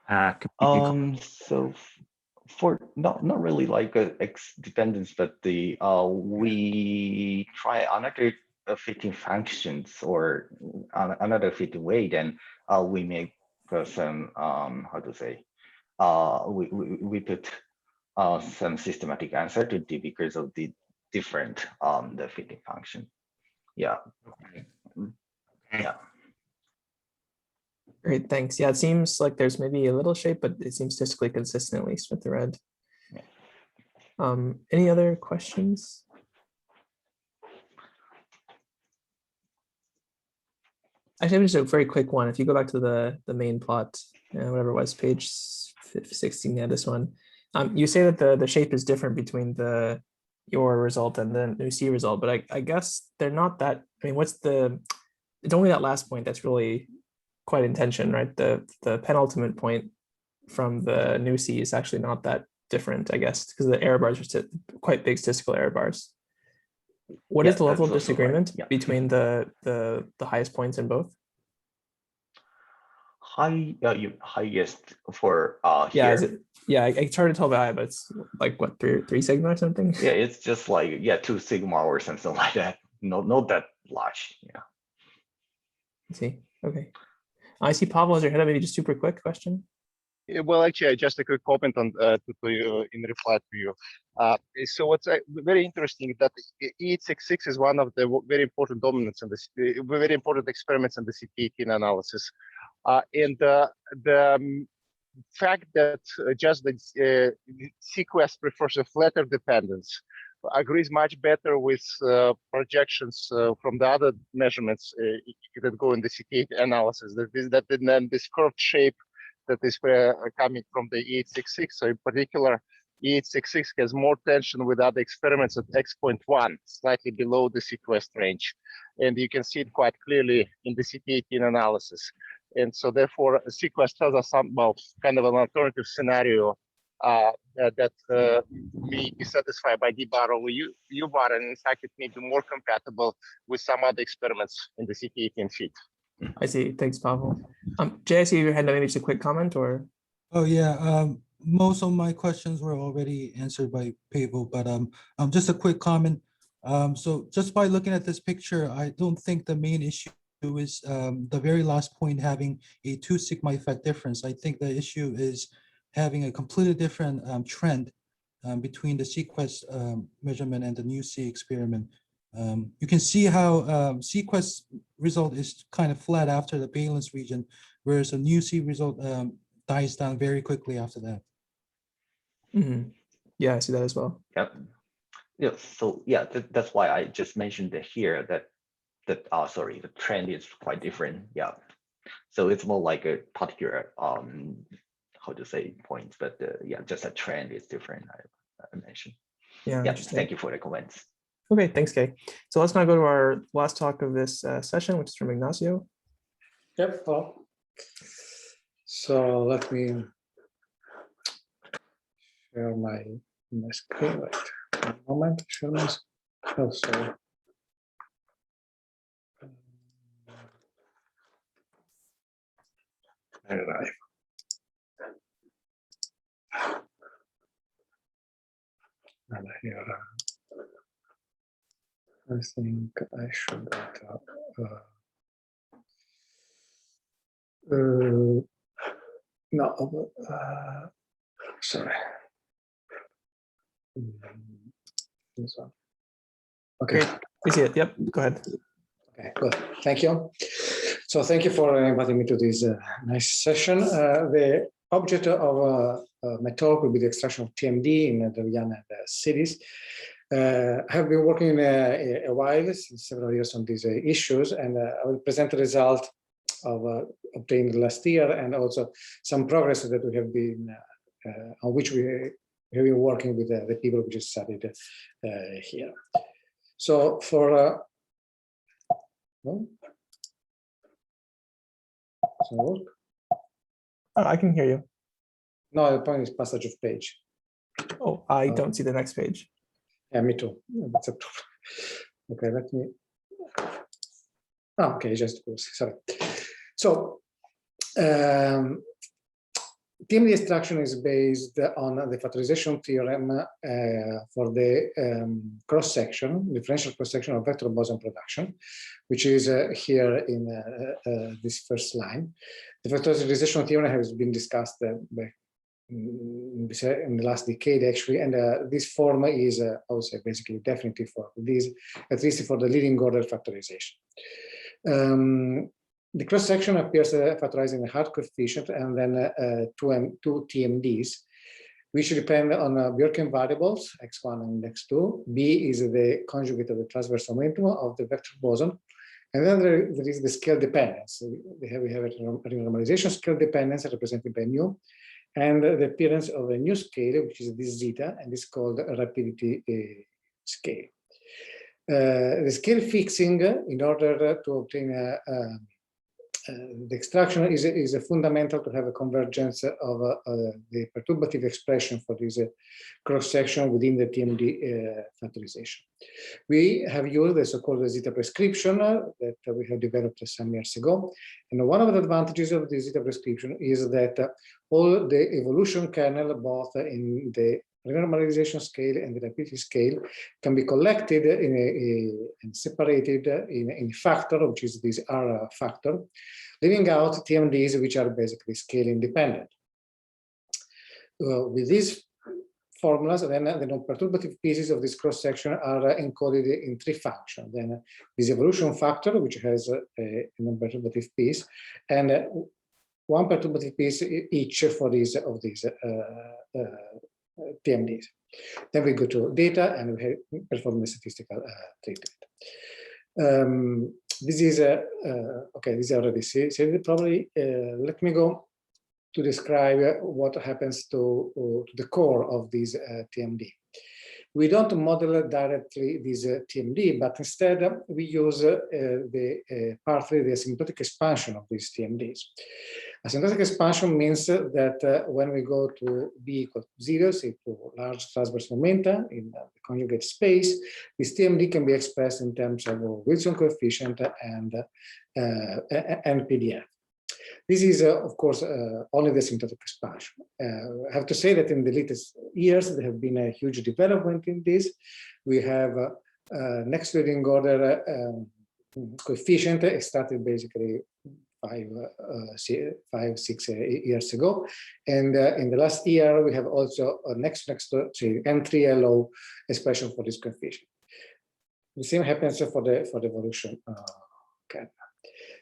so for not really like a X dependence, but the we try another fitting functions or another fitting way, then we make some how to say we put some systematic uncertainty because of the different the fitting function. Yeah. Okay. Yeah. Great, thanks. Yeah, it seems like there's maybe a little shape, but it seems statistically consistent, at least with the red. Yeah. Any other questions? Actually, just a very quick one. If you go back to the main plot, whatever it was, page 16, yeah, this one. You say that the shape is different between your result and the NuSea result, but I guess they're not that. I mean, what's the it's only that last point that's really quite in tension, right? The penultimate point from the new C is actually not that different, I guess, because the error bars are quite big statistical error bars. What is the level of disagreement between the highest points in both? Highest for yeah, here. is it? Yeah, it's hard to tell by eye, but it's like what, three sigma or something? Yeah, it's just like 2 sigma or something like that. Not that large. Yeah. I see. Okay. I see Pavel has your hand up. Maybe just super quick question. Well, actually, just a quick comment on to you in reply to you. So what's very interesting is that E866 is one of the very important dominants in the very important experiments in the CT18 analysis, and the fact that just the SeaQuest prefers a flatter dependence agrees much better with projections from the other measurements that go in the CT8 analysis. That then this curved shape that is coming from the E866. So in particular, E866 has more tension with other experiments at x.1, slightly below the SeaQuest range. And you can see it quite clearly in the CT18 analysis. And so therefore, SeaQuest tells us some, well, kind of an alternative scenario that may be satisfied by D-bar over U-bar, and in fact, it may be more compatible with some other experiments in the CT18 feed. I see. Thanks, Pavel. Jay, I see your hand up. Maybe just a quick comment or? Oh yeah, most of my questions were already answered by Pavel, but just a quick comment. So just by looking at this picture, I don't think the main issue is the very last point having a 2 sigma effect difference. I think the issue is having a completely different trend between the SeaQuest measurement and the new C experiment. You can see how SeaQuest result is kind of flat after the valence region, whereas the new C result dies down very quickly after that. Mm-hmm. Yeah, I see that as well. Yep. Yeah. So yeah, that's why I just mentioned here that the trend is quite different. Yeah. So it's more like a particular how to say points, but yeah, just a trend is different. I mentioned. Yeah. Thank you for the comments. Okay, thanks, Kay. So let's now go to our last talk of this session, which is from Ignazio. Yep. Well, so let me share my screen. Wait a moment. Share my. Oh, sorry. All right. And here, I think I should no, sorry. This one. Okay. We see it. Yep. Go ahead. Okay, good. Thank you. So thank you for inviting me to this nice session. The object of my talk will be the extraction of TMD in Drell-Yan and SIDIS. I have been working a while, since several years, on these issues, and I will present the result of obtained last year, and also some progress that we have been on which we have been working with the people who just studied here. So for I can hear you. No, the point is passage of page. Oh, I don't see the next page. Yeah, me too. That's a problem. Okay, let me. Oh, okay, just sorry. So, TMD extraction is based on the factorization theorem for the cross-section, differential cross-section of vector boson production, which is here in this first line. The factorization theorem has been discussed in the last decade, actually, and this form is, I would say, basically definitive for this, at least for the leading order factorization. The cross-section appears factorizing the hard coefficient and then two TMDs, which depend on Bjorken variables, x1 and x2. B is the conjugate of the transverse momentum of the vector boson. And then there is the scale dependence. We have a renormalization scale dependence represented by mu, and the appearance of a new scale, which is this zeta, and is called a rapidity scale. The scale fixing in order to obtain the extraction is a fundamental to have a convergence of the perturbative expression for this cross-section within the TMD factorization. We have used the so-called zeta prescription that we have developed some years ago. And one of the advantages of the zeta prescription is that all the evolution kernel, both in the renormalization scale and the rapidity scale, can be collected and separated in a factor, which is this R factor, leaving out TMDs which are basically scale independent. With these formulas, then the non-perturbative pieces of this cross-section are encoded in 3 functions. Then this evolution factor, which has a non-perturbative piece, and 1 perturbative piece each for these of these TMDs. Then we go to data and we perform the statistical treatment. This is okay. This is already said. Probably let me go to describe what happens to the core of this TMD. We don't model directly this TMD, but instead we use partly the asymptotic expansion of these TMDs. Asymptotic expansion means that when we go to B equal to 0, say to large transverse momenta in the conjugate space, this TMD can be expressed in terms of Wilson coefficient and PDF. This is, of course, only the asymptotic expansion. I have to say that in the latest years, there have been a huge development in this. We have next leading order coefficient extracted basically 5-6 years ago, and in the last year we have also a next N3LO expression for this coefficient. The same happens for the evolution kernel.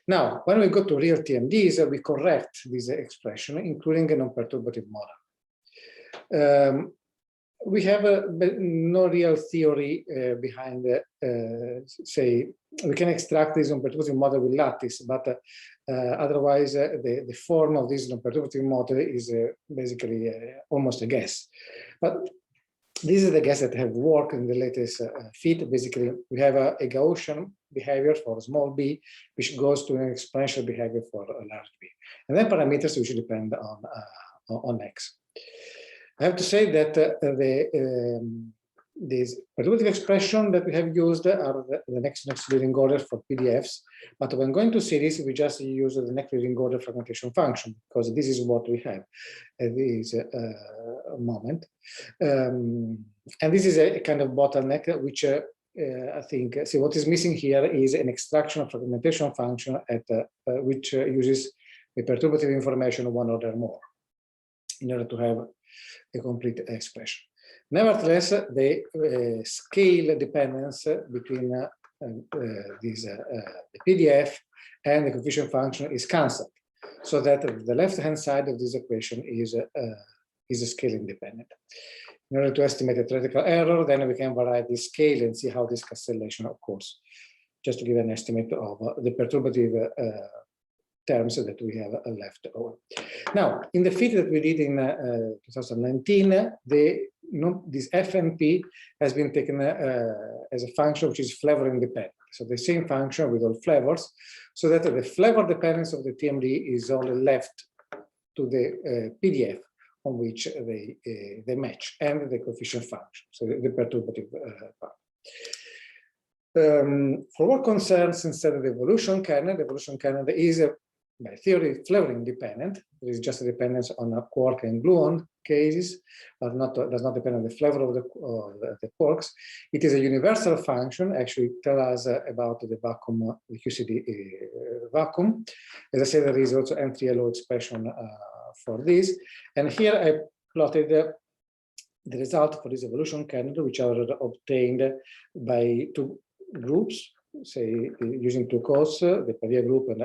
Now, when we go to real TMDs, we correct this expression, including a non-perturbative model. We have no real theory behind, say, we can extract this non-perturbative model with lattice, but otherwise the form of this non-perturbative model is basically almost a guess. But this is the guess that have worked in the latest fit. Basically, we have a Gaussian behavior for small b, which goes to an exponential behavior for a large b, and then parameters which depend on x. I have to say that these perturbative expression that we have used are the next leading order for PDFs, but when going to series, we just use the next leading order fragmentation function, because this is what we have at this moment. And this is a kind of bottleneck, which I think, see, what is missing here is an extraction of fragmentation function at which uses the perturbative information of one order more in order to have a complete expression. Nevertheless, the scale dependence between the PDF and the coefficient function is constant, so that the left-hand side of this equation is scale independent. In order to estimate the theoretical error, then we can vary the scale and see how this cancellation occurs, just to give an estimate of the perturbative terms that we have left over. Now, in the fit that we did in 2019, this FNP has been taken as a function which is flavor independent. So the same function with all flavors, so that the flavor dependence of the TMD is only left to the PDF on which they match, and the coefficient function, so the perturbative part. For what concerns instead of the evolution kernel is by theory flavor independent. There is just a dependence on a quark and gluon cases, but does not depend on the flavor of the quarks. It is a universal function. Actually, tell us about the vacuum, the QCD vacuum. As I said, there is also N3LO expression for this. And here I plotted the result for this evolution kernel, which are obtained by 2 groups, say using 2 codes, the Pavia group and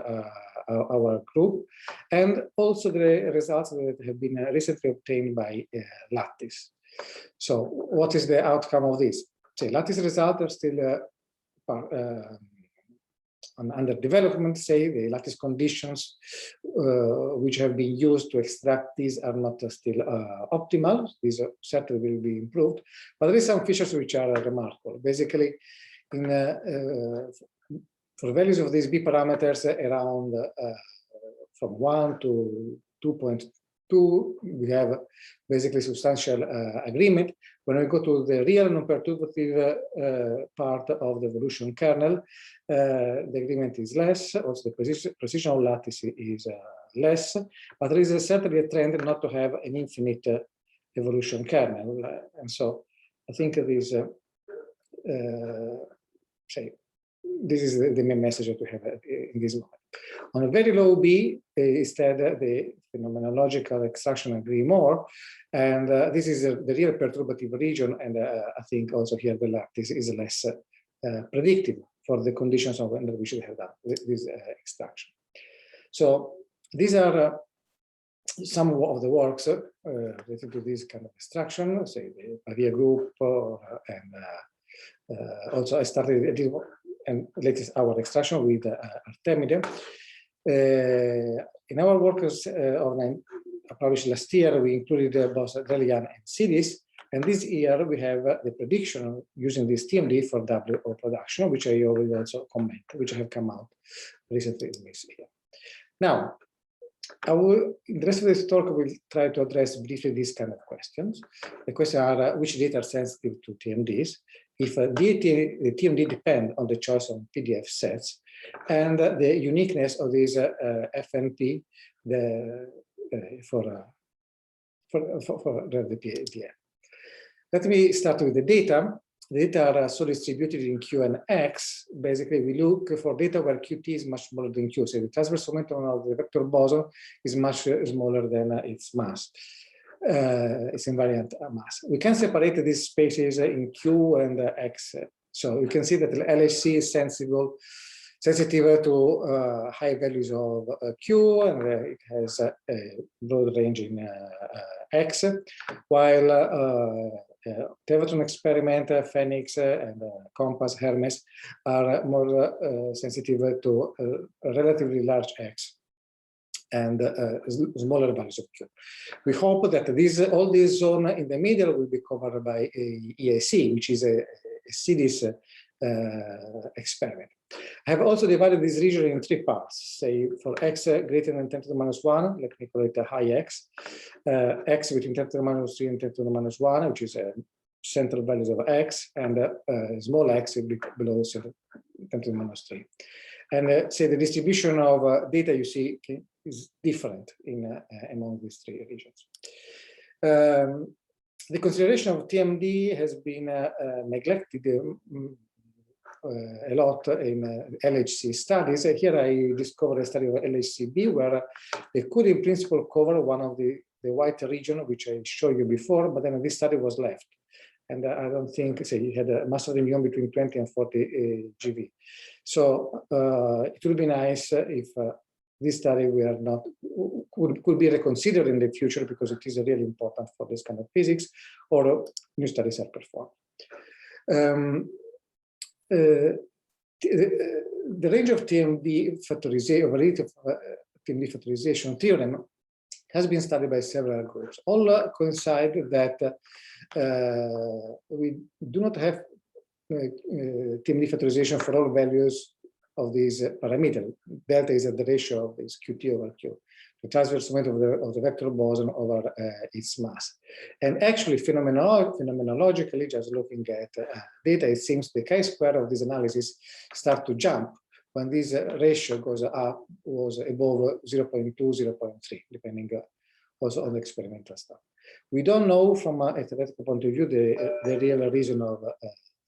our group, and also the results that have been recently obtained by lattice. So what is the outcome of this? Say lattice results are still under development. Say the lattice conditions which have been used to extract these are not still optimal. These certainly will be improved, but there is some features which are remarkable. Basically, for values of these B parameters around from 1 to 2.2, we have basically substantial agreement. When we go to the real non-perturbative part of the evolution kernel, the agreement is less. Also, the precision of lattice is less, but there is certainly a trend not to have an infinite evolution kernel. And so I think this is the main message that we have in this moment. On a very low B, instead, the phenomenological extraction agree more, and this is the real perturbative region, and I think also here the lattice is less predictive for the conditions under which we have done this extraction. So these are some of the works related to this kind of extraction, say the Pavia group, and also I started and latest our extraction with Artemide. In our works published last year, we included both Drell-Yan and SIDIS, and this year we have the prediction using this TMD for WO production, which I will also comment, which have come out recently in this year. Now, in the rest of this talk, I will try to address briefly these kind of questions. The questions are which data are sensitive to TMDs, if the TMD depend on the choice of PDF sets, and the uniqueness of this FNP for the PDF. Let me start with the data. The data are so distributed in Q and X. Basically, we look for data where Qt is much smaller than Q. So the transverse momentum of the vector boson is much smaller than its mass, its invariant mass. We can separate these spaces in Q and X. So you can see that the LHC is sensitive to high values of Q, and it has a broad range in X, while Tevatron experiment, Phoenix, and Compass, Hermes are more sensitive to a relatively large X and smaller values of Q. We hope that all these zones in the middle will be covered by a EAC, which is a SIDIS experiment. I have also divided this region in 3 parts, say for X greater than 10 to the minus 1, let me call it a high X, X between 10 to the minus 3 and 10 to the minus 1, which is central values of X, and small x below 10 to the minus 3. And say the distribution of data you see is different among these 3 regions. The consideration of TMD has been neglected a lot in LHC studies. Here I discovered a study of LHCb where they could in principle cover one of the white region, which I showed you before, but then this study was left. And I don't think, say, you had a mass of the muon between 20 and 40 GV. So it would be nice if this study could be reconsidered in the future, because it is really important for this kind of physics, or new studies are performed. The range of TMD factorization, relative TMD factorization theorem has been studied by several groups. All coincide that we do not have TMD factorization for all values of these parameters. Delta is at the ratio of this Qt over Q, the transverse momentum of the vector boson over its mass. And actually, phenomenologically, just looking at data, it seems the chi-square of this analysis start to jump when this ratio was above 0.2, 0.3, depending also on the experimental stuff. We don't know from a theoretical point of view the real reason of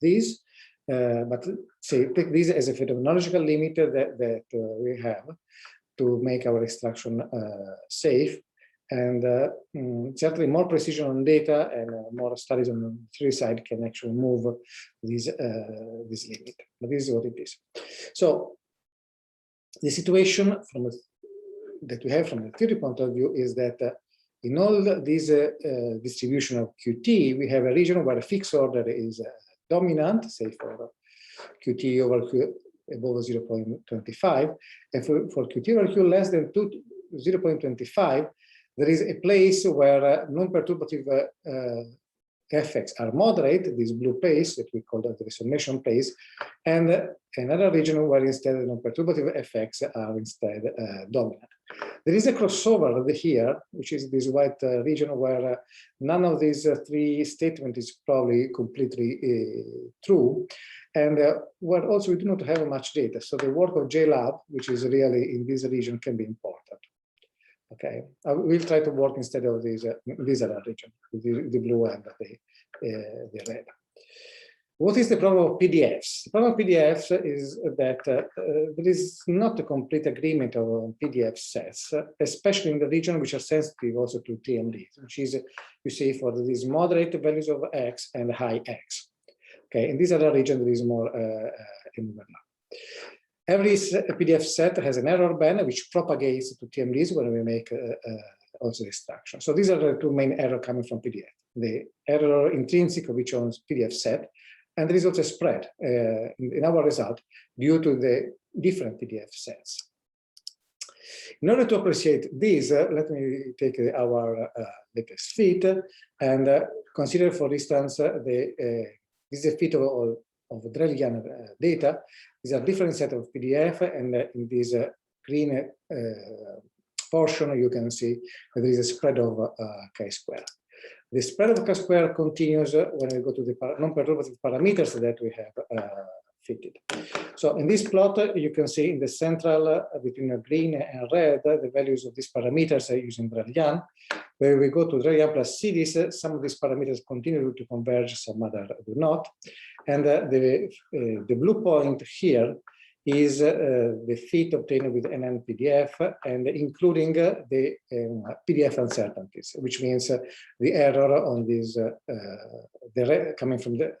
this, but say take this as a phenomenological limit that we have to make our extraction safe, and certainly more precision on data and more studies on the theory side can actually move this limit. But this is what it is. So the situation that we have from the theory point of view is that in all this distribution of Qt, we have a region where a fixed order is dominant, say for Qt over Q above 0.25, and for Qt over Q less than 0.25, there is a place where non-perturbative effects are moderate, this blue phase that we call the resonation phase, and another region where instead the non-perturbative effects are instead dominant. There is a crossover here, which is this white region where none of these three statements is probably completely true, and where also we do not have much data. So the work of JLab, which is really in this region, can be important. Okay, I will try to work instead of this other region, the blue and the red. What is the problem of PDFs? The problem of PDFs is that there is not a complete agreement of PDF sets, especially in the region which are sensitive also to TMD, which is, you see, for these moderate values of X and high X. Okay, in this other region, there is more overlap. Every PDF set has an error band which propagates to TMDs when we make also extraction. So these are the two main errors coming from PDF. The error intrinsic of each own PDF set, and there is also a spread in our result due to the different PDF sets. In order to appreciate this, let me take our latest fit and consider, for instance, this is a fit of Drell-Yan data. These are different set of PDF, and in this green portion, you can see that there is a spread of chi-square. The spread of chi-square continues when we go to the non-perturbative parameters that we have fitted. So in this plot, you can see in the central between green and red, the values of these parameters are using Drell-Yan. When we go to Drell-Yan plus SIDIS, some of these parameters continue to converge, some other do not. And the blue point here is the fit obtained with NNPDF and including the PDF uncertainties, which means the error on these coming from the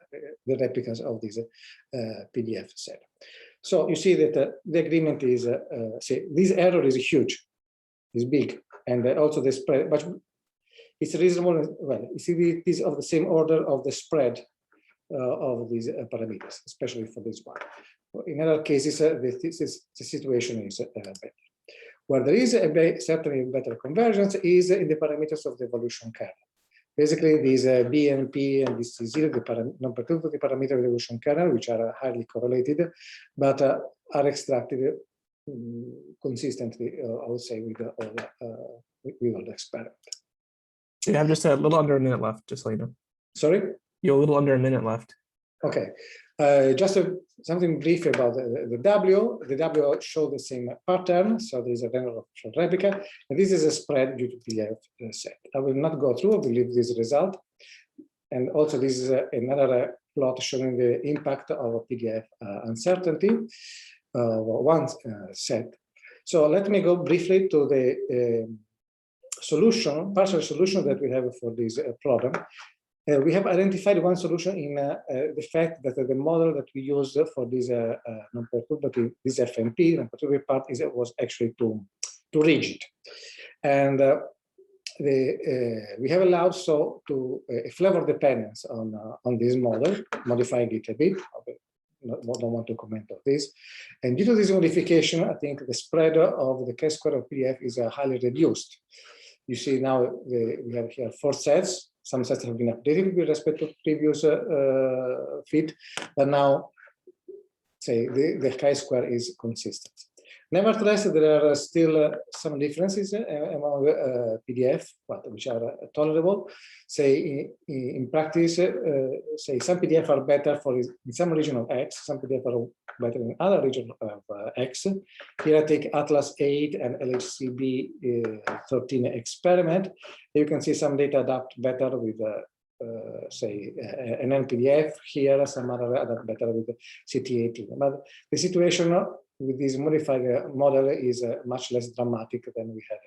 replicas of this PDF set. So you see that the agreement is, see, this error is huge, is big, and also the spread, but it's reasonable. Well, you see, it is of the same order of the spread of these parameters, especially for this one. In other cases, the situation is better. Where there is certainly better convergence is in the parameters of the evolution kernel. Basically, these B and P and this Z, the non-perturbative parameter of the evolution kernel, which are highly correlated, but are extracted consistently, I would say, with all the experiment. You have just a little under a minute left, just so you know. Sorry? You have a little under a minute left. Okay. Just something brief about the W. The W show the same pattern, so there is a random replica, and this is a spread due to PDF set. I will not go through, I will leave this result. And also this is another plot showing the impact of a PDF uncertainty one set. So let me go briefly to the solution, partial solution that we have for this problem. We have identified one solution in the fact that the model that we used for this non-perturbative, this FMP, non-perturbative part, was actually too rigid. And we have allowed so to a flavor dependence on this model, modifying it a bit. I don't want to comment on this. And due to this modification, I think the spread of the chi-square of PDF is highly reduced. You see now we have here 4 sets. Some sets have been updated with respect to previous fit, but now, say, the chi-square is consistent. Nevertheless, there are still some differences among PDF, which are tolerable. Say, in practice, say some PDF are better for in some region of X, some PDF are better in other region of X. Here I take Atlas 8 and LHCb 13 experiment. You can see some data adapt better with, say, an NPDF. Here, some other adapt better with CT18. But the situation with this modified model is much less dramatic than we had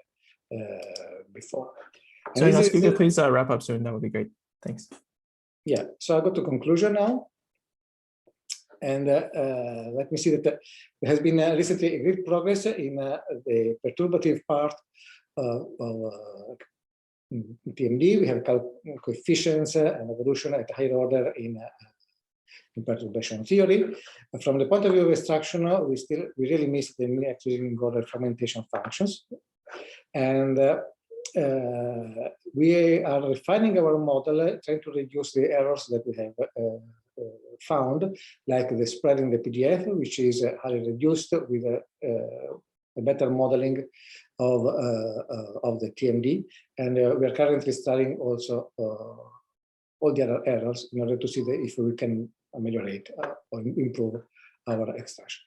before. So if you could please wrap up soon, that would be great. Thanks. Yeah, so I go to conclusion now. And let me see that there has been recently a great progress in the perturbative part of TMD. We have coefficients and evolution at higher order in perturbation theory. From the point of view of extraction, we really miss the exclusive order fragmentation functions. And we are refining our model, trying to reduce the errors that we have found, like the spread in the PDF, which is highly reduced with a better modeling of the TMD. And we are currently studying also all the other errors in order to see if we can ameliorate or improve our extraction.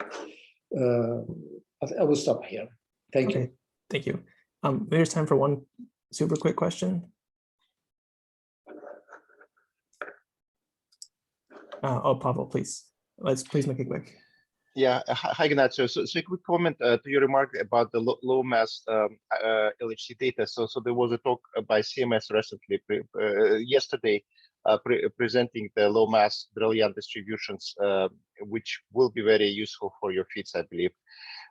I will stop here. Thank you. Thank you. Maybe there's time for one super quick question. Pavel, please. Please make it quick. Yeah, hi Ignazio. So a quick comment to your remark about the low mass LHC data. So there was a talk by CMS recently, yesterday, presenting the low mass Drell-Yan distributions, which will be very useful for your feeds, I believe.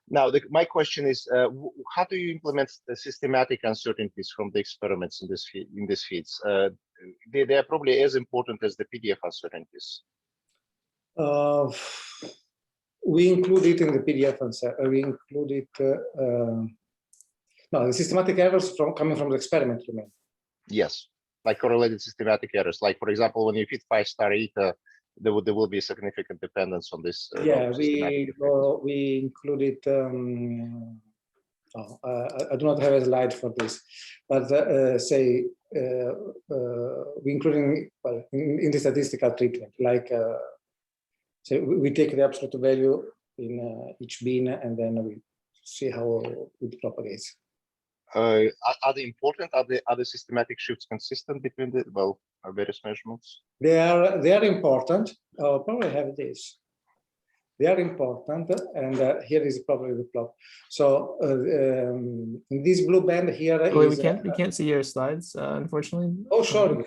Now, my question is, how do you implement the systematic uncertainties from the experiments in these feeds? They are probably as important as the PDF uncertainties. We include it in the PDF answer. We include it. No, the systematic errors coming from the experiment, you mean? Yes, like correlated systematic errors. Like, for example, when you feed 5-star eta, there will be a significant dependence on this. Yeah, we include it. I do not have a slide for this, but we including in the statistical treatment, like so we take the absolute value in each bin and then we see how it propagates. Are they important? Are the systematic shifts consistent between the various measurements? They are important. I'll probably have this. They are important, and here is probably the plot. So in this blue band here, we can't see your slides, unfortunately. Oh, sorry.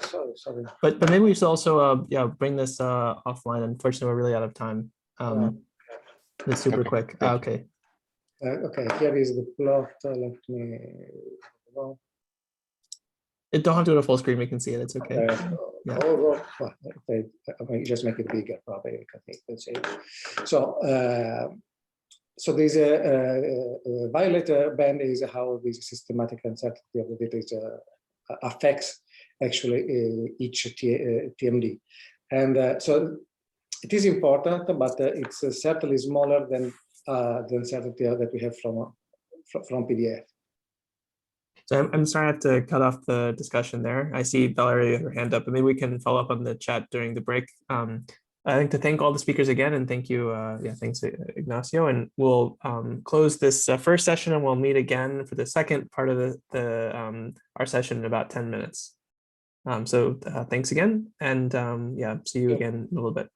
But maybe we should also bring this offline. Unfortunately, we're really out of time. It's super quick. Okay. Okay, here is the plot. Let me. It don't have to go to full screen. We can see it. It's okay. Yeah. I mean, just make it bigger, probably. Let's say. So, so this violet band is how this systematic uncertainty of the data affects actually each TMD, and so it is important, but it's certainly smaller than the uncertainty that we have from PDF. So I'm sorry I have to cut off the discussion there. I see Valeria, her hand up, and maybe we can follow up on the chat during the break. I think to thank all the speakers again, and thank you, thanks Ignazio, and we'll close this first session, and we'll meet again for the second part of our session in about 10 minutes. So thanks again, and see you again in a little bit.